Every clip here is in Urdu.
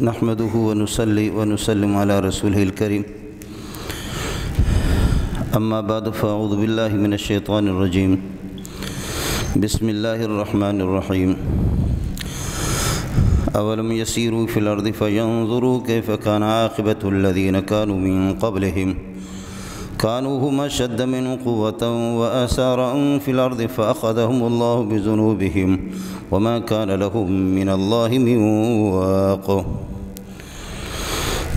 نحمده ونصلي ونسلم على رسوله الكريم أما بعد فأعوذ بالله من الشيطان الرجيم بسم الله الرحمن الرحيم أولم يسيروا في الأرض فينظروا كيف كان عاقبة الذين كانوا من قبلهم كانوا هم أشد منهم قوة وآثارا في الأرض فأخذهم الله بذنوبهم وما كان لهم من الله من واق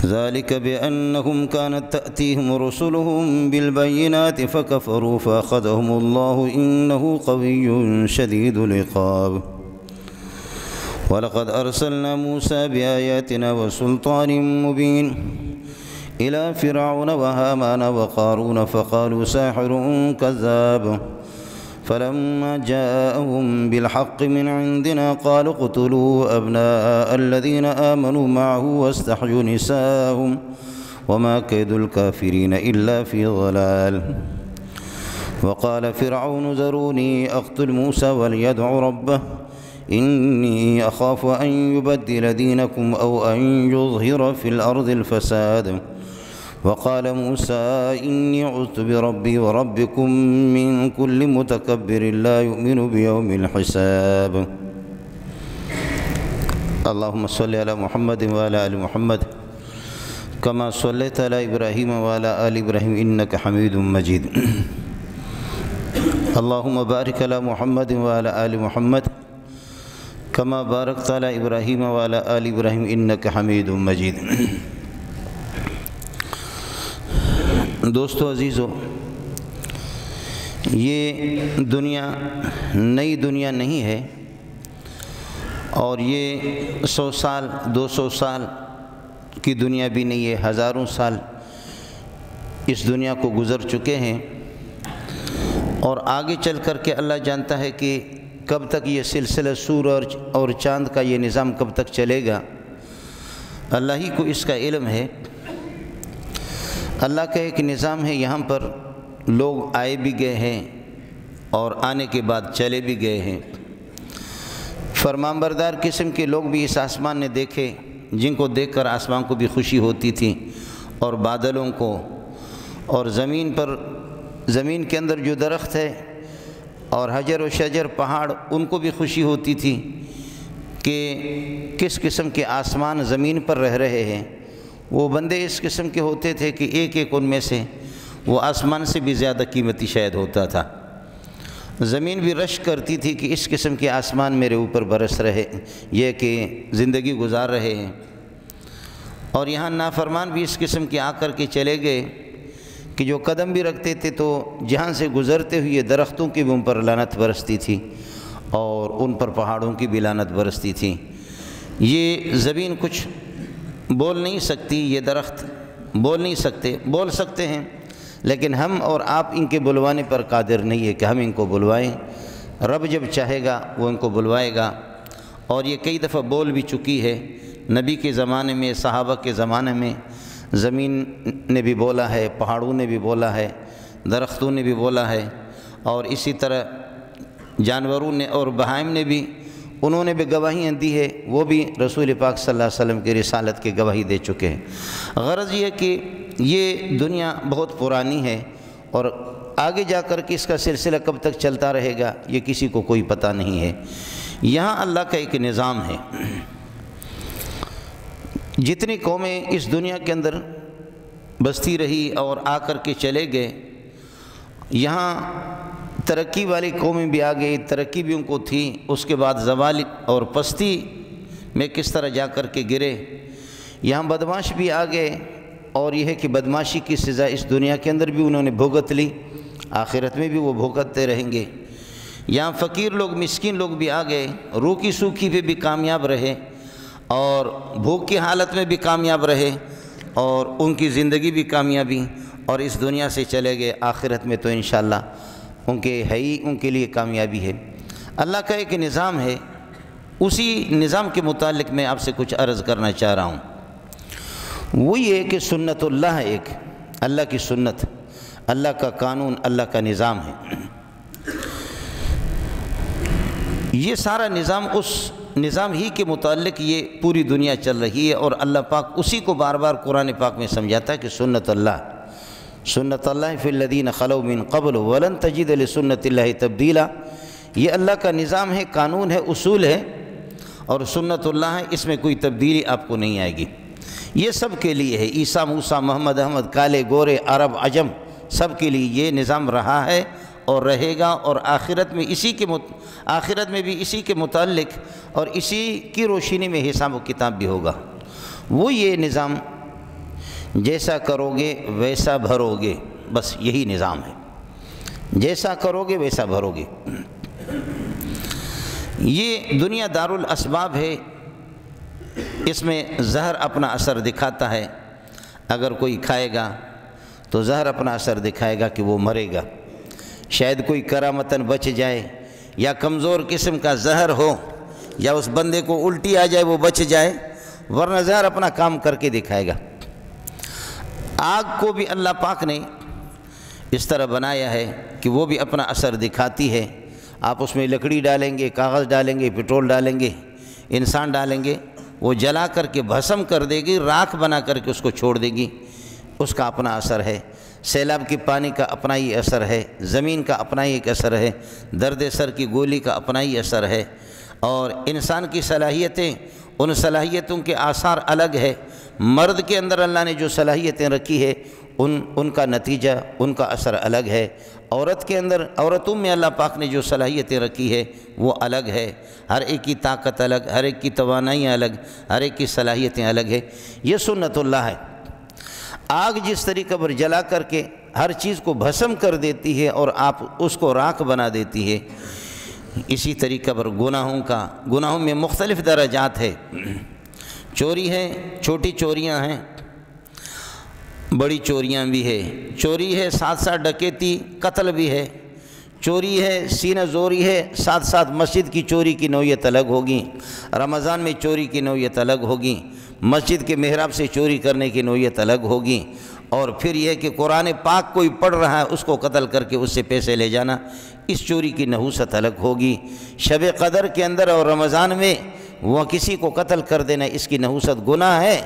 ذلك بأنهم كانت تأتيهم رسلهم بالبينات فكفروا فأخذهم الله إنه قوي شديد العقاب ولقد أرسلنا موسى بآياتنا وسلطان مبين إلى فرعون وهامان وقارون فقالوا ساحر كذاب فلما جاءهم بالحق من عندنا قالوا اقتلوا أبناء الذين آمنوا معه واستحيوا نساءهم وما كيد الكافرين إلا في ضلال وقال فرعون ذروني أقتل موسى وليدع ربه إني أخاف أن يبدل دينكم أو أن يظهر في الأرض الفساد وقال موسى إني عذت بربي وربكم من كل متكبر لا يؤمن بيوم الحساب اللهم صل على محمد وعلى آل محمد كما صليت على إبراهيم وعلى آل إبراهيم إنك حميد مجيد اللهم بارك على محمد وعلى آل محمد كما باركت على إبراهيم وعلى آل إبراهيم إنك حميد مجيد دوستو عزیزو، یہ دنیا نئی دنیا نہیں ہے اور یہ 100 سال 200 سال کی دنیا بھی نہیں ہے، ہزاروں سال اس دنیا کو گزر چکے ہیں اور آگے چل کر کے اللہ جانتا ہے کہ کب تک یہ سلسلہ سورج اور چاند کا یہ نظام کب تک چلے گا، اللہ ہی کو اس کا علم ہے۔ اللہ کا ایک نظام ہے، یہاں پر لوگ آئے بھی گئے ہیں اور آنے کے بعد چلے بھی گئے ہیں۔ فرمانبردار قسم کے لوگ بھی اس آسمان نے دیکھے جن کو دیکھ کر آسمان کو بھی خوشی ہوتی تھی، اور بادلوں کو، اور زمین کے اندر جو درخت ہے اور حجر و شجر پہاڑ، ان کو بھی خوشی ہوتی تھی کہ کس قسم کے آسمان زمین پر رہ رہے ہیں۔ وہ بندے اس قسم کے ہوتے تھے کہ ایک ایک ان میں سے وہ آسمان سے بھی زیادہ قیمتی شاید ہوتا تھا۔ زمین بھی رشک کرتی تھی کہ اس قسم کے آسمان میرے اوپر برس رہے، یہ کہ زندگی گزار رہے ہیں۔ اور یہاں نافرمان بھی اس قسم کے آ کر کے چلے گئے کہ جو قدم بھی رکھتے تھے تو جہاں سے گزرتے ہوئے درختوں کی بھی ان پر لعنت برستی تھی اور ان پر پہاڑوں کی بھی لعنت برستی تھی۔ یہ زمین کچھ بول نہیں سکتی، یہ درخت بول نہیں سکتے، بول سکتے ہیں لیکن ہم اور آپ ان کے بلوانے پر قادر نہیں ہے کہ ہم ان کو بلوائیں۔ رب جب چاہے گا وہ ان کو بلوائے گا، اور یہ کئی دفعہ بول بھی چکی ہے۔ نبی کے زمانے میں، صحابہ کے زمانے میں زمین نے بھی بولا ہے، پہاڑوں نے بھی بولا ہے، درختوں نے بھی بولا ہے، اور اسی طرح جانوروں نے اور بہائم نے بھی، انہوں نے بھی گواہیاں دی ہے، وہ بھی رسول پاک صلی اللہ علیہ وسلم کی رسالت کی گواہی دے چکے ہیں۔ غرض یہ ہے کہ یہ دنیا بہت پرانی ہے اور آگے جا کر کے اس کا سلسلہ کب تک چلتا رہے گا یہ کسی کو کوئی پتہ نہیں ہے۔ یہاں اللہ کا ایک نظام ہے۔ جتنی قومیں اس دنیا کے اندر بستی رہی اور آ کر کے چلے گئے، یہاں ترقی والی قومیں بھی آ گئی، ترقی بھی ان کو تھی، اس کے بعد زوال اور پستی میں کس طرح جا کر کے گرے۔ یہاں بدمعاش بھی آ گئے، اور یہ ہے کہ بدمعاشی کی سزا اس دنیا کے اندر بھی انہوں نے بھگت لی، آخرت میں بھی وہ بھگتتے رہیں گے۔ یہاں فقیر لوگ، مسکین لوگ بھی آ گئے، روکی سوکھی پہ بھی کامیاب رہے اور بھوک کی حالت میں بھی کامیاب رہے، اور ان کی زندگی بھی کامیابی، اور اس دنیا سے چلے گئے۔ آخرت میں تو انشاءاللہ ان کے لیے کامیابی ہے۔ اللہ کا ایک نظام ہے، اسی نظام کے متعلق میں آپ سے کچھ عرض کرنا چاہ رہا ہوں۔ وہ یہ کہ سنت اللہ ہے، ایک اللہ کی سنت، اللہ کا قانون، اللہ کا نظام ہے۔ یہ سارا نظام اس نظام ہی کے متعلق یہ پوری دنیا چل رہی ہے، اور اللہ پاک اسی کو بار بار قرآن پاک میں سمجھاتا ہے کہ سنت اللہ فی الذین خلو من قبل ولن تجد لسنت اللہ تبدیلا۔ یہ اللہ کا نظام ہے، قانون ہے، اصول ہے، اور سنت اللہ ہے، اس میں کوئی تبدیلی آپ کو نہیں آئے گی۔ یہ سب کے لیے ہے، عیسیٰ، موسیٰ، محمد، احمد، کالے گورے، عرب، عجم، سب کے لیے یہ نظام رہا ہے اور رہے گا، اور آخرت میں بھی اسی کے متعلق اور اسی کی روشنی میں حساب و کتاب بھی ہوگا۔ وہ یہ نظام جیسا کرو گے ویسا بھرو گے، بس یہی نظام ہے، جیسا کرو گے ویسا بھرو گے۔ یہ دنیا دار الاسباب ہے، اس میں زہر اپنا اثر دکھاتا ہے۔ اگر کوئی کھائے گا تو زہر اپنا اثر دکھائے گا کہ وہ مرے گا، شاید کوئی کرامتاً بچ جائے، یا کمزور قسم کا زہر ہو، یا اس بندے کو الٹی آ جائے وہ بچ جائے، ورنہ زہر اپنا کام کر کے دکھائے گا۔ آگ کو بھی اللہ پاک نے اس طرح بنایا ہے کہ وہ بھی اپنا اثر دکھاتی ہے۔ آپ اس میں لکڑی ڈالیں گے، کاغذ ڈالیں گے، پٹرول ڈالیں گے، انسان ڈالیں گے، وہ جلا کر کے بھسم کر دے گی، راکھ بنا کر کے اس کو چھوڑ دے گی، اس کا اپنا اثر ہے۔ سیلاب کی پانی کا اپنا ہی اثر ہے، زمین کا اپنا ہی ایک اثر ہے، درد سر کی گولی کا اپنا ہی اثر ہے، اور انسان کی صلاحیتیں، ان صلاحیتوں کے آثار الگ ہے۔ مرد کے اندر اللہ نے جو صلاحیتیں رکھی ہے ان کا نتیجہ، ان کا اثر الگ ہے۔ عورت کے اندر، عورتوں میں اللہ پاک نے جو صلاحیتیں رکھی ہے وہ الگ ہے۔ ہر ایک کی طاقت الگ، ہر ایک کی توانائیاں الگ، ہر ایک کی صلاحیتیں الگ ہے۔ یہ سنت اللہ ہے۔ آگ جس طریقے پر جلا کر کے ہر چیز کو بھسم کر دیتی ہے اور آپ اس کو راکھ بنا دیتی ہے، اسی طریقے پر گناہوں میں مختلف درجات ہے۔ چوری ہے، چھوٹی چوریاں ہیں، بڑی چوریاں بھی ہے۔ چوری ہے، ساتھ ساتھ ڈکیتی، قتل بھی ہے۔ چوری ہے، سینہ زوری ہے، ساتھ ساتھ مسجد کی چوری کی نوعیت الگ ہوگی، رمضان میں چوری کی نوعیت الگ ہوگی، مسجد کے محراب سے چوری کرنے کی نوعیت الگ ہوگی، اور پھر یہ کہ قرآن پاک کوئی پڑھ رہا ہے اس کو قتل کر کے اس سے پیسے لے جانا، اس چوری کی نحوست الگ ہوگی۔ شب قدر کے اندر اور رمضان میں وہ کسی کو قتل کر دینا، اس کی نحوست گناہ ہے۔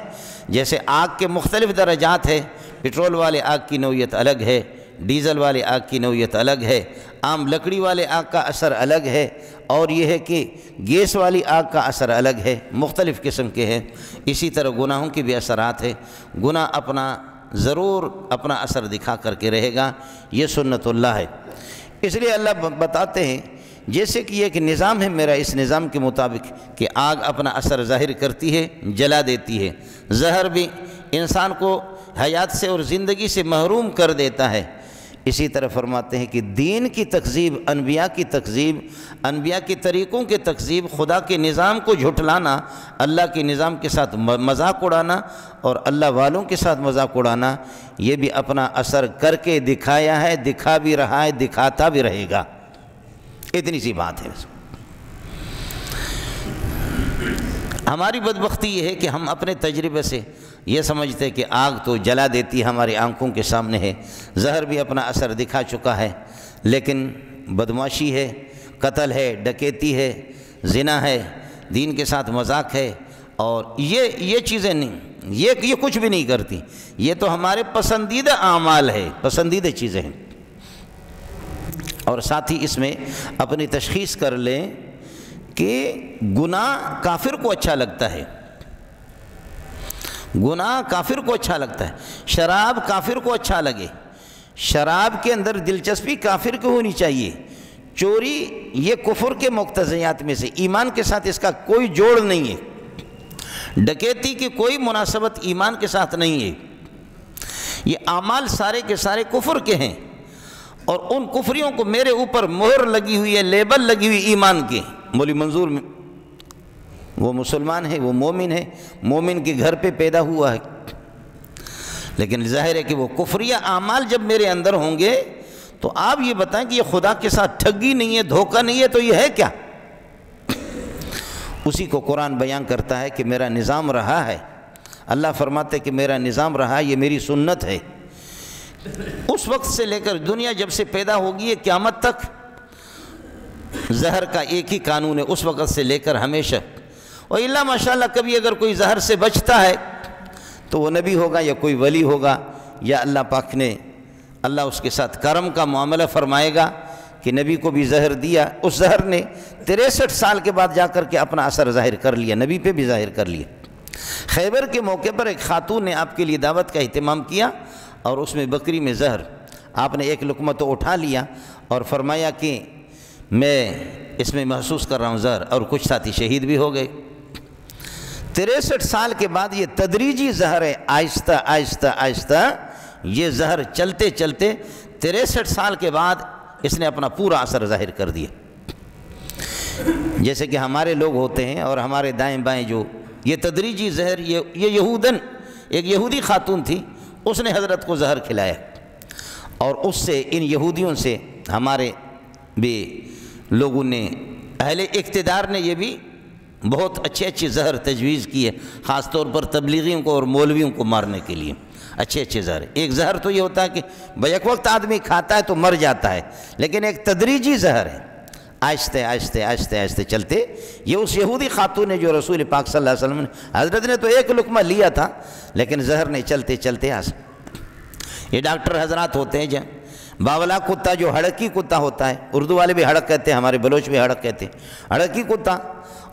جیسے آگ کے مختلف درجات ہے، پٹرول والے آگ کی نوعیت الگ ہے، ڈیزل والے آگ کی نوعیت الگ ہے، عام لکڑی والے آگ کا اثر الگ ہے، اور یہ ہے کہ گیس والی آگ کا اثر الگ ہے، مختلف قسم کے ہیں۔ اسی طرح گناہوں کے بھی اثرات ہیں، گناہ ضرور اپنا اثر دکھا کر کے رہے گا۔ یہ سنت اللہ ہے۔ اس لیے اللہ بتاتے ہیں جیسے کہ یہ ایک نظام ہے میرا، اس نظام کے مطابق کہ آگ اپنا اثر ظاہر کرتی ہے، جلا دیتی ہے، زہر بھی انسان کو حیات سے اور زندگی سے محروم کر دیتا ہے۔ اسی طرح فرماتے ہیں کہ دین کی تکذیب، انبیاء کی تکذیب، انبیاء کے طریقوں کے تکذیب، خدا کے نظام کو جھٹلانا، اللہ کے نظام کے ساتھ مذاق اڑانا اور اللہ والوں کے ساتھ مذاق اڑانا، یہ بھی اپنا اثر کر کے دکھایا ہے، دکھا بھی رہا ہے، دکھاتا بھی رہے گا۔ اتنی سی بات ہے۔ ہماری بدبختی یہ ہے کہ ہم اپنے تجربے سے یہ سمجھتے کہ آگ تو جلا دیتی ہے، ہماری آنکھوں کے سامنے ہے، زہر بھی اپنا اثر دکھا چکا ہے، لیکن بدمعاشی ہے، قتل ہے، ڈکیتی ہے، زنا ہے، دین کے ساتھ مذاق ہے، اور یہ چیزیں نہیں، یہ کچھ بھی نہیں کرتی۔ یہ تو ہمارے پسندیدہ اعمال ہے، پسندیدہ چیزیں ہیں۔ اور ساتھ ہی اس میں اپنی تشخیص کر لیں کہ گناہ کافر کو اچھا لگتا ہے، گناہ کافر کو اچھا لگتا ہے، شراب کافر کو اچھا لگے، شراب کے اندر دلچسپی کافر کو ہونی چاہیے، چوری یہ کفر کے مقتضیات میں سے، ایمان کے ساتھ اس کا کوئی جوڑ نہیں ہے، ڈکیتی کی کوئی مناسبت ایمان کے ساتھ نہیں ہے، یہ اعمال سارے کے سارے کفر کے ہیں، اور ان کفریوں کو میرے اوپر مہر لگی ہوئی ہے، لیبل لگی ہوئی ایمان کی۔ مولی منظور میں وہ مسلمان ہے، وہ مومن ہے، مومن کے گھر پہ پیدا ہوا ہے، لیکن ظاہر ہے کہ وہ کفریہ اعمال جب میرے اندر ہوں گے تو آپ یہ بتائیں کہ یہ خدا کے ساتھ ٹھگی نہیں ہے، دھوکہ نہیں ہے، تو یہ ہے کیا؟ اسی کو قرآن بیان کرتا ہے کہ میرا نظام رہا ہے، اللہ فرماتے کہ میرا نظام رہا، یہ میری سنت ہے، اس وقت سے لے کر دنیا جب سے پیدا ہوگی ہے قیامت تک، زہر کا ایک ہی قانون ہے، اس وقت سے لے کر ہمیشہ وَإِلَّا ماشاءاللہ کبھی اگر کوئی زہر سے بچتا ہے تو وہ نبی ہوگا یا کوئی ولی ہوگا، یا اللہ پاک نے اللہ اس کے ساتھ کرم کا معاملہ فرمائے گا کہ نبی کو بھی زہر دیا، اس زہر نے 63 سال کے بعد جا کر کے اپنا اثر ظاہر کر لیا، نبی پہ بھی ظاہر کر لیا۔ خیبر کے موقع پر ایک خاتون نے آپ کے لیے دعوت کا اہتمام کیا اور اس میں بکری میں زہر، آپ نے ایک لقمہ تو اٹھا لیا اور فرمایا کہ میں اس میں محسوس کر رہا ہوں زہر، اور کچھ ساتھی شہید بھی ہو گئے۔ 63 سال کے بعد یہ تدریجی زہر ہے، آہستہ آہستہ آہستہ یہ زہر چلتے چلتے 63 سال کے بعد اس نے اپنا پورا اثر ظاہر کر دیا۔ جیسے کہ ہمارے لوگ ہوتے ہیں اور ہمارے دائیں بائیں جو یہ تدریجی زہر، یہ یہودن ایک یہودی خاتون تھی، اس نے حضرت کو زہر کھلایا، اور اس سے ان یہودیوں سے ہمارے بھی لوگوں نے، اہل اقتدار نے یہ بھی بہت اچھے زہر تجویز کی ہے، خاص طور پر تبلیغیوں کو اور مولویوں کو مارنے کے لیے اچھے زہر۔ ایک زہر تو یہ ہوتا ہے کہ بیک وقت آدمی کھاتا ہے تو مر جاتا ہے، لیکن ایک تدریجی زہر ہے، آہستہ آہستہ آہستہ آہستہ چلتے۔ یہ اس یہودی خاتون نے جو رسول پاک صلی اللہ علیہ وسلم نے، حضرت نے تو ایک لقمہ لیا تھا لیکن زہر نے چلتے چلتے یہ ڈاکٹر حضرات ہوتے ہیں جہاں باولا کتا جو ہڑکی کتا ہوتا ہے، اردو والے بھی ہڑک کہتے ہیں، ہمارے بلوچ بھی ہڑک کہتے ہیں، ہڑکی کتا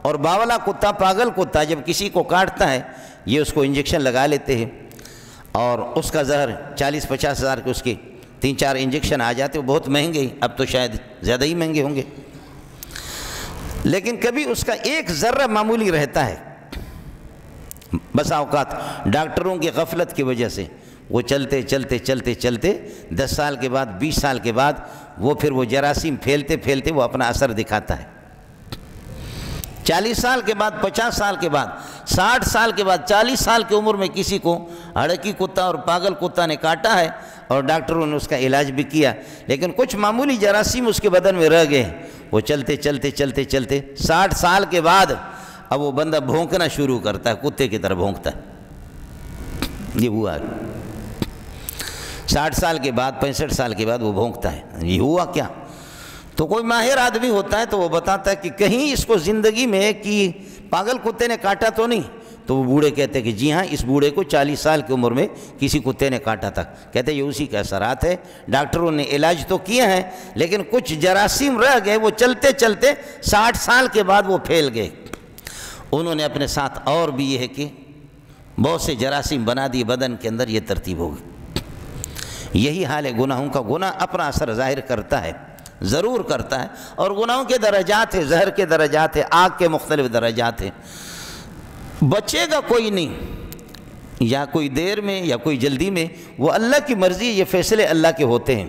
اور باولا کتا، پاگل کتا جب کسی کو کاٹتا ہے یہ اس کو انجیکشن لگا لیتے ہیں، اور اس کا زہر 40-50 ہزار کے اس کے 3-4 انجیکشن آ جاتے ہیں، بہت مہنگے، اب تو شاید زیادہ ہی مہنگے ہوں گے، لیکن کبھی اس کا ایک ذرہ معمولی رہتا ہے، بس اوقات ڈاکٹروں کی غفلت کی وجہ سے وہ چلتے چلتے چلتے چلتے 10 سال کے بعد، 20 سال کے بعد وہ پھر وہ جراثیم پھیلتے پھیلتے وہ اپنا اثر دکھاتا ہے۔ 40 سال کے بعد، 50 سال کے بعد، 60 سال کے بعد، 40 سال کی عمر میں کسی کو ہڑکی کتا اور پاگل کتا نے کاٹا ہے اور ڈاکٹروں نے اس کا علاج بھی کیا، لیکن کچھ معمولی جراثیم اس کے بدن میں رہ گئے ہیں، وہ چلتے چلتے چلتے چلتے 60 سال کے بعد اب وہ بندہ بھونکنا شروع کرتا ہے، کتے کی طرح بھونکتا ہے۔ یہ ہوا 60 سال کے بعد، 65 سال کے بعد وہ بھونکتا ہے۔ یہ ہوا کیا؟ تو کوئی ماہر آدمی ہوتا ہے تو وہ بتاتا ہے کہ کہیں اس کو زندگی میں کہ پاگل کتے نے کاٹا تو نہیں، تو وہ بوڑھے کہتے ہیں کہ جی ہاں، اس بوڑھے کو 40 سال کی عمر میں کسی کتے نے کاٹا تھا۔ کہتے ہیں یہ اسی کے اثرات ہے، ڈاکٹروں نے علاج تو کیا ہے لیکن کچھ جراثیم رہ گئے، وہ چلتے چلتے 60 سال کے بعد وہ پھیل گئے۔ انہوں نے اپنے ساتھ اور بھی یہ ہے کہ بہت سے جراثیم بنا دیے بدن کے اندر، یہ ترتیب ہو گئی۔ یہی حال ہے گناہوں کا، گناہ اپنا اثر ظاہر کرتا ہے، ضرور کرتا ہے، اور گناہوں کے درجات ہیں، زہر کے درجات ہیں، آگ کے مختلف درجات ہیں۔ بچے گا کوئی نہیں، یا کوئی دیر میں یا کوئی جلدی میں، وہ اللہ کی مرضی، یہ فیصلے اللہ کے ہوتے ہیں،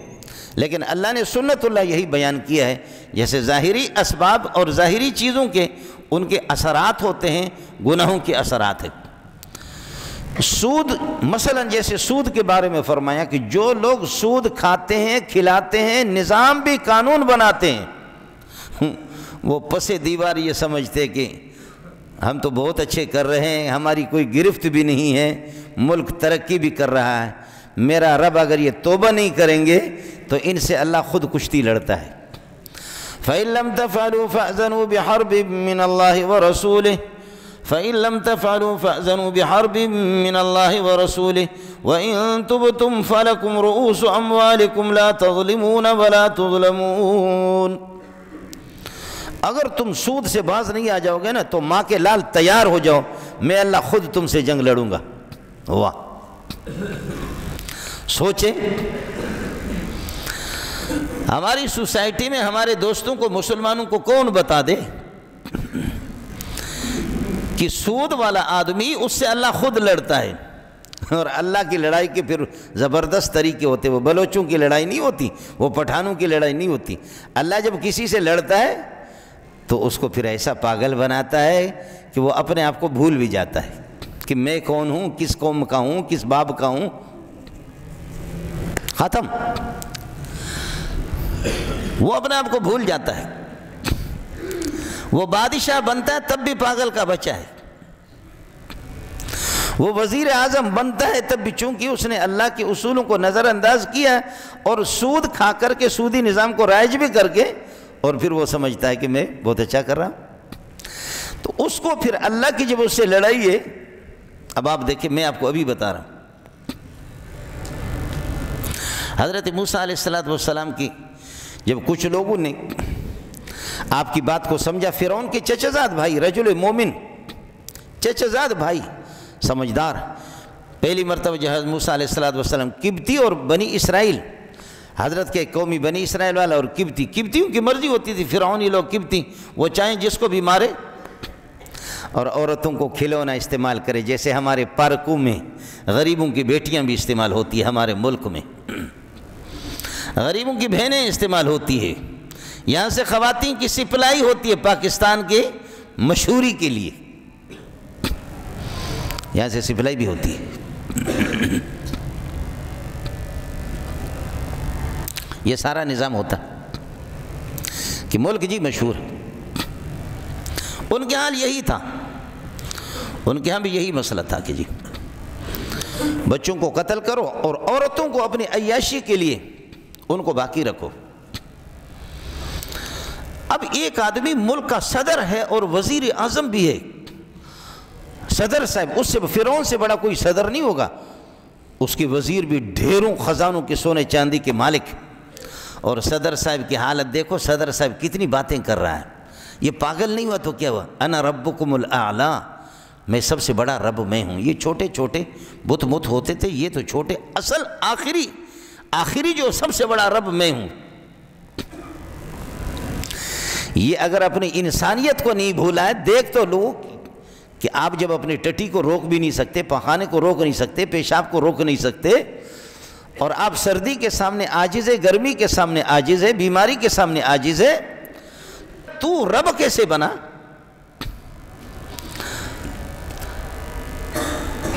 لیکن اللہ نے سنت اللہ یہی بیان کیا ہے، جیسے ظاہری اسباب اور ظاہری چیزوں کے ان کے اثرات ہوتے ہیں، گناہوں کے اثرات ہیں۔ سود مثلا، جیسے سود کے بارے میں فرمایا کہ جو لوگ سود کھاتے ہیں، کھلاتے ہیں، نظام بھی قانون بناتے ہیں، وہ پس دیوار یہ سمجھتے کہ ہم تو بہت اچھے کر رہے ہیں، ہماری کوئی گرفت بھی نہیں ہے، ملک ترقی بھی کر رہا ہے، میرا رب اگر یہ توبہ نہیں کریں گے تو ان سے اللہ خود کشتی لڑتا ہے۔ فَإِن لَمْ تَفْعَلُوا فَأْذَنُوا بِحَرْبٍ مِّنَ اللَّهِ وَرَسُولِهِ فَإِن لَمْ تَفْعَلُوا فَأْذَنُوا بِحَرْبٍ مِّنَ اللَّهِ وَرَسُولِهِ وَإِن تُبْتُمْ فَلَكُمْ رُءُوسُ أَمْوَالِكُمْ لَا تَظْلِمُونَ وَلَا تُظْلَمُونَ۔ اگر تم سود سے باز نہیں آ جاؤ گے نا تو ماں کے لال تیار ہو جاؤ، میں اللہ خود تم سے جنگ لڑوں گا۔ واہ، سوچیں، ہماری سوسائٹی میں ہمارے دوستوں کو، مسلمانوں کو کون بتا دے کہ سود والا آدمی، اس سے اللہ خود لڑتا ہے، اور اللہ کی لڑائی کے پھر زبردست طریقے ہوتے، وہ بلوچوں کی لڑائی نہیں ہوتی، وہ پٹھانوں کی لڑائی نہیں ہوتی۔ اللہ جب کسی سے لڑتا ہے تو اس کو پھر ایسا پاگل بناتا ہے کہ وہ اپنے آپ کو بھول بھی جاتا ہے کہ میں کون ہوں، کس قوم کا ہوں، کس باب کا ہوں، ختم، وہ اپنے آپ کو بھول جاتا ہے۔ وہ بادشاہ بنتا ہے تب بھی پاگل کا بچہ ہے، وہ وزیر اعظم بنتا ہے تب بھی چونکہ اس نے اللہ کے اصولوں کو نظر انداز کیا اور سود کھا کر کے، سودی نظام کو رائج بھی کر کے، اور پھر وہ سمجھتا ہے کہ میں بہت اچھا کر رہا ہوں۔ تو تو اس کو پھر اللہ کی جب اس سے لڑائی ہے، اب آپ دیکھیں، میں آپ کو ابھی بتا رہا ہوں، حضرت موسیٰ علیہ السلام کی جب کچھ لوگوں نے آپ کی بات کو سمجھا، فرعون کے چچزاد بھائی، رجل مومن، چچزاد بھائی سمجھدار، پہلی مرتبہ جو حضرت موسیٰ علیہ السلام قبطی اور بنی اسرائیل، حضرت کے قومی بنی اسرائیل والا اور قبطیوں کی مرضی ہوتی تھی، فرعونی لوگ قبطی، وہ چاہیں جس کو بھی مارے اور عورتوں کو کھلونا استعمال کرے، جیسے ہمارے پارکوں میں غریبوں کی بیٹیاں بھی استعمال ہوتی ہیں، ہمارے ملک میں غریبوں کی بہنیں استعمال ہوتی ہے، یہاں سے خواتین کی سپلائی ہوتی ہے پاکستان کے مشہوری کے لیے، یہاں سے سپلائی بھی ہوتی ہے، یہ سارا نظام ہوتا کہ ملک جی مشہور ہے۔ ان کے حال یہی تھا، ان کے ہاں بھی یہی مسئلہ تھا کہ جی بچوں کو قتل کرو اور عورتوں کو اپنی عیاشی کے لیے ان کو باقی رکھو۔ اب ایک آدمی ملک کا صدر ہے اور وزیر اعظم بھی ہے، صدر صاحب، اس سے فرعون سے بڑا کوئی صدر نہیں ہوگا، اس کے وزیر بھی ڈھیروں خزانوں کے سونے چاندی کے مالک، اور صدر صاحب کی حالت دیکھو، صدر صاحب کتنی باتیں کر رہا ہے، یہ پاگل نہیں ہوا تو کیا ہوا، انا ربکم الاعلی، میں سب سے بڑا رب میں ہوں۔ یہ چھوٹے چھوٹے بت مت ہوتے تھے، یہ تو چھوٹے، اصل آخری جو سب سے بڑا رب میں ہوں۔ یہ اگر اپنی انسانیت کو نہیں بھولا ہے، دیکھ تو لو کہ آپ جب اپنی ٹٹی کو روک بھی نہیں سکتے، پخانے کو روک نہیں سکتے، پیشاب کو روک نہیں سکتے، اور آپ سردی کے سامنے عاجز ہے، گرمی کے سامنے عاجز ہے، بیماری کے سامنے عاجز ہے، تو رب کیسے بنا؟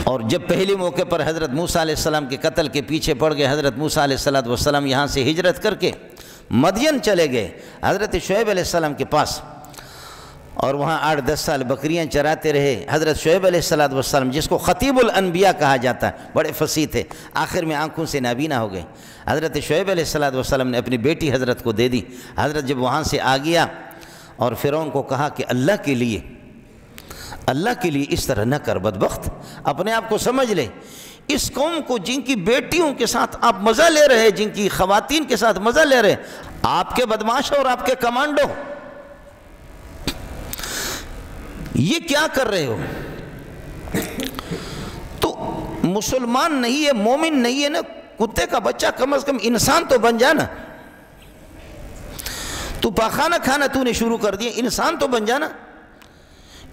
اور جب پہلی موقع پر حضرت موسیٰ علیہ السلام کے قتل کے پیچھے پڑ گئے، حضرت موسیٰ علیہ السلام یہاں سے ہجرت کر کے مدین چلے گئے حضرت شعیب علیہ السلام کے پاس، اور وہاں 8-10 سال بکریاں چراتے رہے۔ حضرت شعیب علیہ السلام جس کو خطیب الانبیاء کہا جاتا ہے، بڑے فصیح تھے، آخر میں آنکھوں سے نابینا ہو گئے۔ حضرت شعیب علیہ السلام نے اپنی بیٹی حضرت کو دے دی۔ حضرت جب وہاں سے آ گیا اور فرعون کو کہا کہ اللہ کے لیے اس طرح نہ کر بدبخت، اپنے آپ کو سمجھ لے، اس قوم کو جن کی بیٹیوں کے ساتھ آپ مزہ لے رہے، جن کی خواتین کے ساتھ مزہ لے رہے، آپ کے بدماش اور آپ کے کمانڈو، یہ کیا کر رہے ہو؟ تو مسلمان نہیں ہے، مومن نہیں ہے نا، کتے کا بچہ، کم از کم انسان تو بن جانا۔ تو پاخانہ کھانا تو نے شروع کر دیا، انسان تو بن جانا۔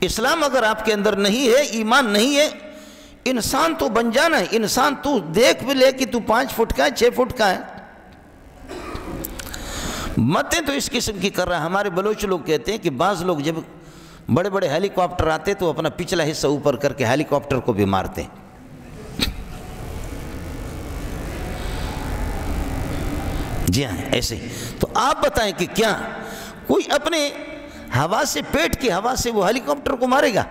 اسلام اگر آپ کے اندر نہیں ہے، ایمان نہیں ہے، انسان تو بن جانا ہے۔ انسان تو دیکھ بھی لے کہ تو 5 فٹ کا ہے، 6 فٹ کا ہے، متیں تو اس قسم کی کر رہا ہے۔ ہمارے بلوچ لوگ کہتے ہیں کہ بعض لوگ جب بڑے بڑے ہیلی کاپٹر آتے تو اپنا پچھلا حصہ اوپر کر کے ہیلی کاپٹر کو بھی مارتے ہیں۔ جی ہاں، ایسے تو آپ بتائیں کہ کیا کوئی اپنے ہوا سے، پیٹ کی ہوا سے وہ ہیلی کاپٹر کو مارے گا؟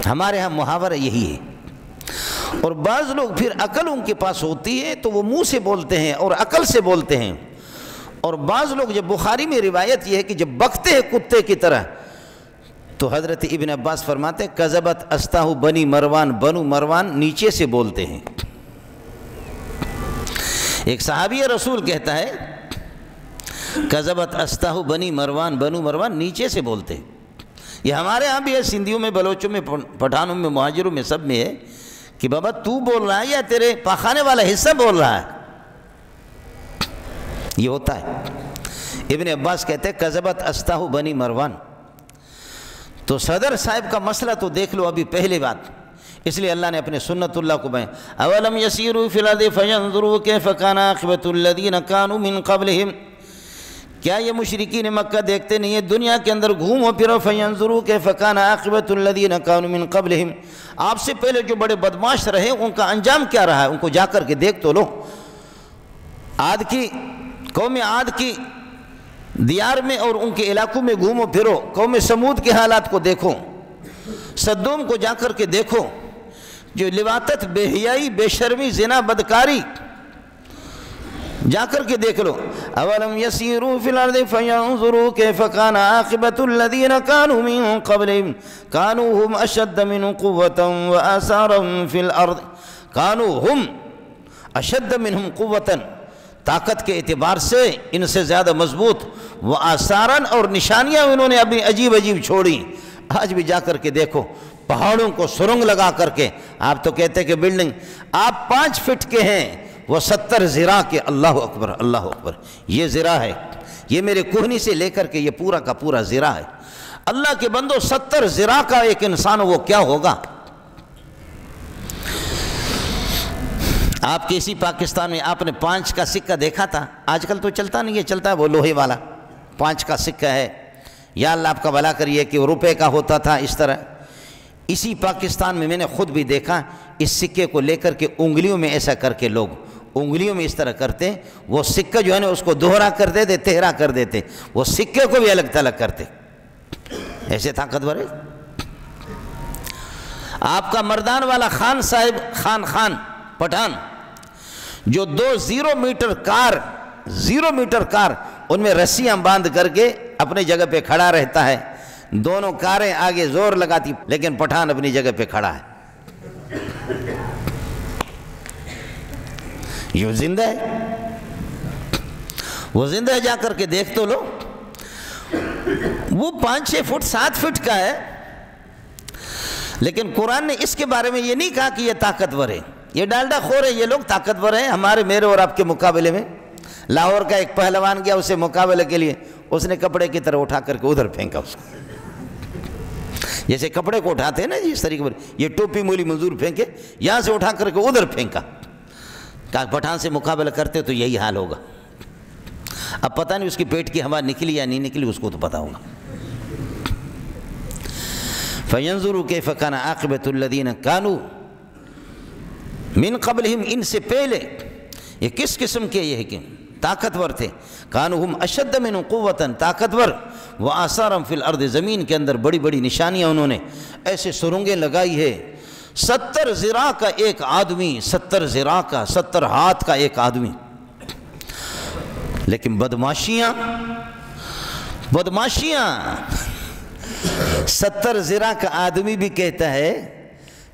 ہمارے ہاں محاورہ یہی ہے۔ اور بعض لوگ پھر عقل ان کے پاس ہوتی ہے تو وہ منہ سے بولتے ہیں اور عقل سے بولتے ہیں، اور بعض لوگ، جب بخاری میں روایت یہ ہے کہ جب بکتے ہیں کتے کی طرح، تو حضرت ابن عباس فرماتے ہیں کذبت استاہ بنی مروان، بنو مروان نیچے سے بولتے ہیں۔ ایک صحابی رسول کہتا ہے کذبت استاہ بنی مروان، بنو مروان نیچے سے بولتے ہیں۔ یہ ہمارے ہاں بھی ہے، سندھیوں میں، بلوچوں میں، پٹھانوں میں، مہاجروں میں، سب میں ہے کہ بابا تو بول رہا ہے یا تیرے پاخانے والا حصہ بول رہا ہے، یہ ہوتا ہے۔ ابن عباس کہتے ہیں کذبت استاہ بنی مروان۔ تو صدر صاحب کا مسئلہ تو دیکھ لو ابھی پہلے بات، اس لیے اللہ نے اپنے سنت اللہ کو بیان، اولم یسیروا فی الارض فینظروا کیف کان عاقبۃ الذین کانوا من قبلہم، کیا یہ مشرکین مکہ دیکھتے نہیں ہیں دنیا کے اندر گھومو پھرو، فینظروا کیف کان عاقبۃ الذین کانوا من قبلہم، آپ سے پہلے جو بڑے بدماش رہے ان کا انجام کیا رہا ہے، ان کو جا کر کے دیکھ تو لو۔ قوم عاد کی دیار میں اور ان کے علاقوں میں گھومو پھرو، قوم سمود کے حالات کو دیکھو، صدوم کو جا کر کے دیکھو، جو لواطت، بے حیائی، بے شرمی، زنا، بدکاری، جا کر کے دیکھ لو۔ اولم یسیروا فی الارض فینظروا کیف کان عاقبۃ الذین کانوا من قبلہم کانوا ہم اشد منہم قوۃ وآثارا فی الارض کانوا ہم اشد منہم قوۃ، طاقت کے اعتبار سے ان سے زیادہ مضبوط، وآثارا اور نشانیاں انہوں نے اپنی عجیب عجیب چھوڑی۔ آج بھی جا کر کے دیکھو پہاڑوں کو سرنگ لگا کر کے، آپ تو کہتے کہ بلڈنگ آپ 5 فٹ کے ہیں، وہ 70 ذراع کے، اللہ اکبر اللہ اکبر، یہ ذراع ہے، یہ میرے کوہنی سے لے کر کے یہ پورا کا پورا ذراع ہے۔ اللہ کے بندو 70 ذراع کا ایک انسان وہ کیا ہوگا؟ آپ کے اسی پاکستان میں آپ نے 5 کا سکہ دیکھا تھا؟ آج کل تو چلتا نہیں ہے، چلتا ہے وہ لوہے والا 5 کا سکہ ہے، یا اللہ آپ کا بھلا کریے کہ وہ روپے کا ہوتا تھا اس طرح۔ اسی پاکستان میں میں نے خود بھی دیکھا، اس سکے کو لے کر کے انگلیوں میں ایسا کر کے لوگ انگلیوں میں اس طرح کرتے، وہ سکہ جو ہے نا اس کو دوہرا کر دیتے، تہرا کر دیتے، وہ سکے کو بھی الگ تلگ کرتے، ایسے طاقتور ہے۔ آپ کا مردان والا خان صاحب، خان پٹھان، جو 2 0 میٹر کار ان میں رسیاں باندھ کر کے اپنے جگہ پہ کھڑا رہتا ہے، دونوں کاریں آگے زور لگاتی لیکن پٹھان اپنی جگہ پہ کھڑا ہے، یہ زندہ ہے، وہ زندہ ہے، جا کر کے دیکھ تو لو۔ وہ 5-6 فٹ 7 فٹ کا ہے، لیکن قرآن نے اس کے بارے میں یہ نہیں کہا کہ یہ طاقتور ہے، یہ ڈالڈا خور ہے، یہ لوگ طاقتور ہیں ہمارے میرے اور آپ کے مقابلے میں۔ لاہور کا ایک پہلوان گیا اسے مقابلے کے لیے، اس نے کپڑے کی طرح اٹھا کر کے ادھر پھینکا اس کو، جیسے کپڑے کو اٹھاتے ہیں نا جی اس طریقے پر، یہ ٹوپی مولی مزدور پھینکے، یہاں سے اٹھا کر کے ادھر پھینکا۔ کہا پٹھان سے مقابلہ کرتے تو یہی حال ہوگا۔ اب پتہ نہیں اس کی پیٹ کی ہوا نکلی یا نہیں نکلی، اس کو تو پتہ ہوگا۔ فَيَنْظُرُوا كَيْفَ كَانَ عَاقِبَةُ الَّذِينَ كَانُوا مِنْ قَبْلِهِمْ، ان سے پہلے یہ کس قسم کے یہ ہے کہ طاقتور تھے، كَانُوا هُمْ أَشَدَّ مِنْهُمْ قُوَّةً، طاقتور، وَآثَارًا فِي الْأَرْضِ، زمین کے اندر بڑی بڑی نشانیاں انہوں نے ایسے سرنگیں لگائی ہے۔ 70 ذراع کا ایک آدمی، 70 ذراع کا، 70 ہاتھ کا ایک آدمی، لیکن بدماشیاں 70 ذراع کا آدمی بھی کہتا ہے،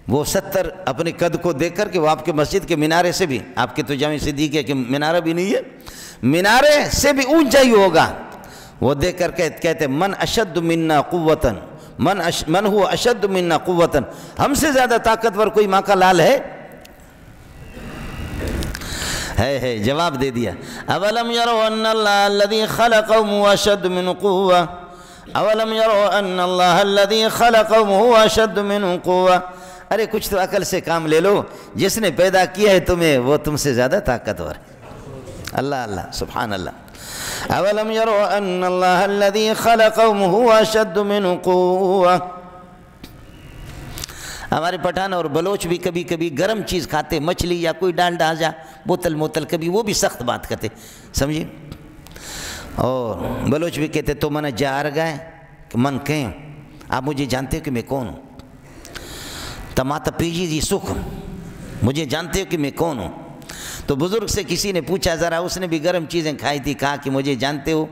وہ 70 اپنے قد کو دیکھ کر کے وہ آپ کے مسجد کے منارے سے بھی، آپ کے تو جامع صدیقیہ کے منارہ بھی نہیں ہے، منارے سے بھی اونچا ہی ہوگا، وہ دیکھ کر کہتے من اشد منا قوتاً، من هو اشد منا قوتاً، ہم سے زیادہ طاقتور کوئی ماں کا لال ہے؟ جواب دے دیا، اولم يروا ان اللہ الذي خلقهم هو اشد من قوة، اولم يروا ان اللہ الذي خلقهم هو اشد من قوة، ارے کچھ تو عقل سے کام لے لو، جس نے پیدا کیا ہے تمہیں وہ تم سے زیادہ طاقتور ہے۔ اللہ اللہ سبحان اللہ۔ اولم يروا ان اللہ الذي خلقهم هو اشد من قوة، ہمارے پٹھان اور بلوچ بھی کبھی کبھی گرم چیز کھاتے، مچھلی یا کوئی ڈالڈا آ جا بوتل موتل، کبھی وہ بھی سخت بات کرتے، سمجھے؟ اور بلوچ بھی کہتے تو من جار گئے کہ من کہیں، آپ مجھے جانتے ہو کہ میں کون ہوں؟ تماتا پیجی جی سکھ، مجھے جانتے ہو کہ میں کون ہوں؟ تو بزرگ سے کسی نے پوچھا ذرا، اس نے بھی گرم چیزیں کھائی تھی، کہا کہ مجھے جانتے ہو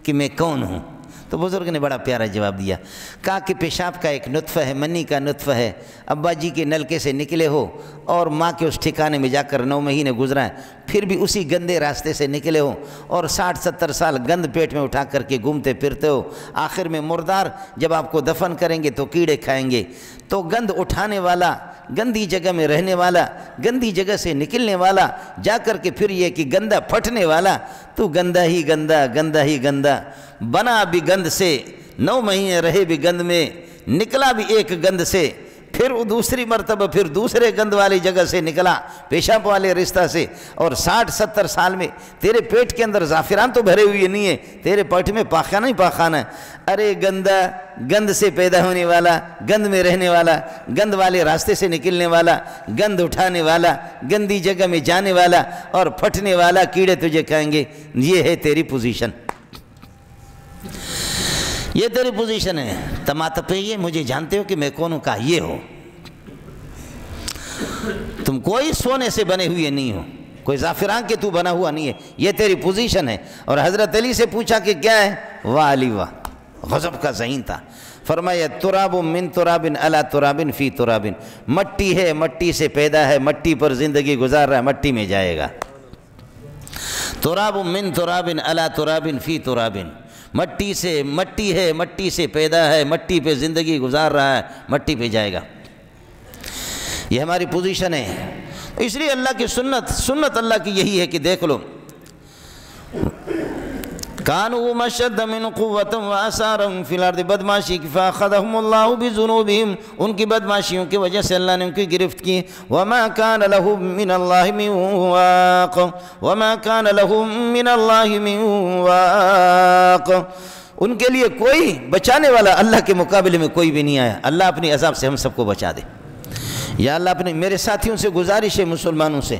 کہ میں کون ہوں؟ تو بزرگ نے بڑا پیارا جواب دیا، کہا کہ پیشاب کا ایک نطفہ ہے، منی کا نطفہ ہے، ابا جی کے نلکے سے نکلے ہو اور ماں کے اس ٹھکانے میں جا کر 9 مہینے گزرا ہے، پھر بھی اسی گندے راستے سے نکلے ہو اور 60-70 سال گند پیٹ میں اٹھا کر کے گھومتے پھرتے ہو، آخر میں مردار جب آپ کو دفن کریں گے تو کیڑے کھائیں گے، تو گند اٹھانے والا، گندی جگہ میں رہنے والا، گندی جگہ سے نکلنے والا، جا کر کے پھر یہ کہ گندہ پھٹنے والا، تو گندہ ہی گندہ، گندہ ہی گندہ، بنا بھی گند سے، 9 مہینے رہے بھی گند میں، نکلا بھی ایک گند سے، پھر دوسری مرتبہ پھر دوسرے گند والی جگہ سے نکلا، پیشاب والے رشتہ سے، اور 60-70 سال میں تیرے پیٹ کے اندر زعفران تو بھرے ہوئے نہیں ہے، تیرے پیٹ میں پاخانہ ہی پاخانہ ہے۔ ارے گندہ، گند سے پیدا ہونے والا، گند میں رہنے والا، گند والے راستے سے نکلنے والا، گند اٹھانے والا، گندی جگہ میں جانے والا اور پھٹنے والا، کیڑے تجھے کہیں گے، یہ ہے تیری پوزیشن، یہ تیری پوزیشن ہے۔ تماتا پہ یہ مجھے جانتے ہو کہ میں کون ہوں؟ کہا یہ ہو، تم کوئی سونے سے بنے ہوئے نہیں ہو، کوئی زعفران کے تو بنا ہوا نہیں ہے، یہ تیری پوزیشن ہے۔ اور حضرت علی سے پوچھا کہ کیا ہے؟ واہ علی واہ، غضب کا ذہین تھا۔ فرمایا تراب من تراب علی تراب فی تراب، مٹی ہے، مٹی سے پیدا ہے، مٹی پر زندگی گزار رہا ہے، مٹی میں جائے گا۔ تراب من تراب علی تراب فی تراب، مٹی سے، مٹی ہے، مٹی سے پیدا ہے، مٹی پہ زندگی گزار رہا ہے، مٹی پہ جائے گا۔ یہ ہماری پوزیشن ہے۔ اس لیے اللہ کی سنت اللہ کی یہی ہے کہ دیکھ لو، کانوا مشد من قوۃ وآثارا فی الارض، بدماشی کی فاخذہم اللہ بذنوبہم، ان کی بدماشیوں کی وجہ سے اللہ نے ان کی گرفت کی۔ وما کان لہم من اللہ من واق، وما کان لہم من اللہ من واق، ان کے لیے کوئی بچانے والا اللہ کے مقابلے میں کوئی بھی نہیں آیا۔ اللہ اپنی عذاب سے ہم سب کو بچا دے۔ یا اللہ اپنے، میرے ساتھیوں سے گزارش ہے مسلمانوں سے،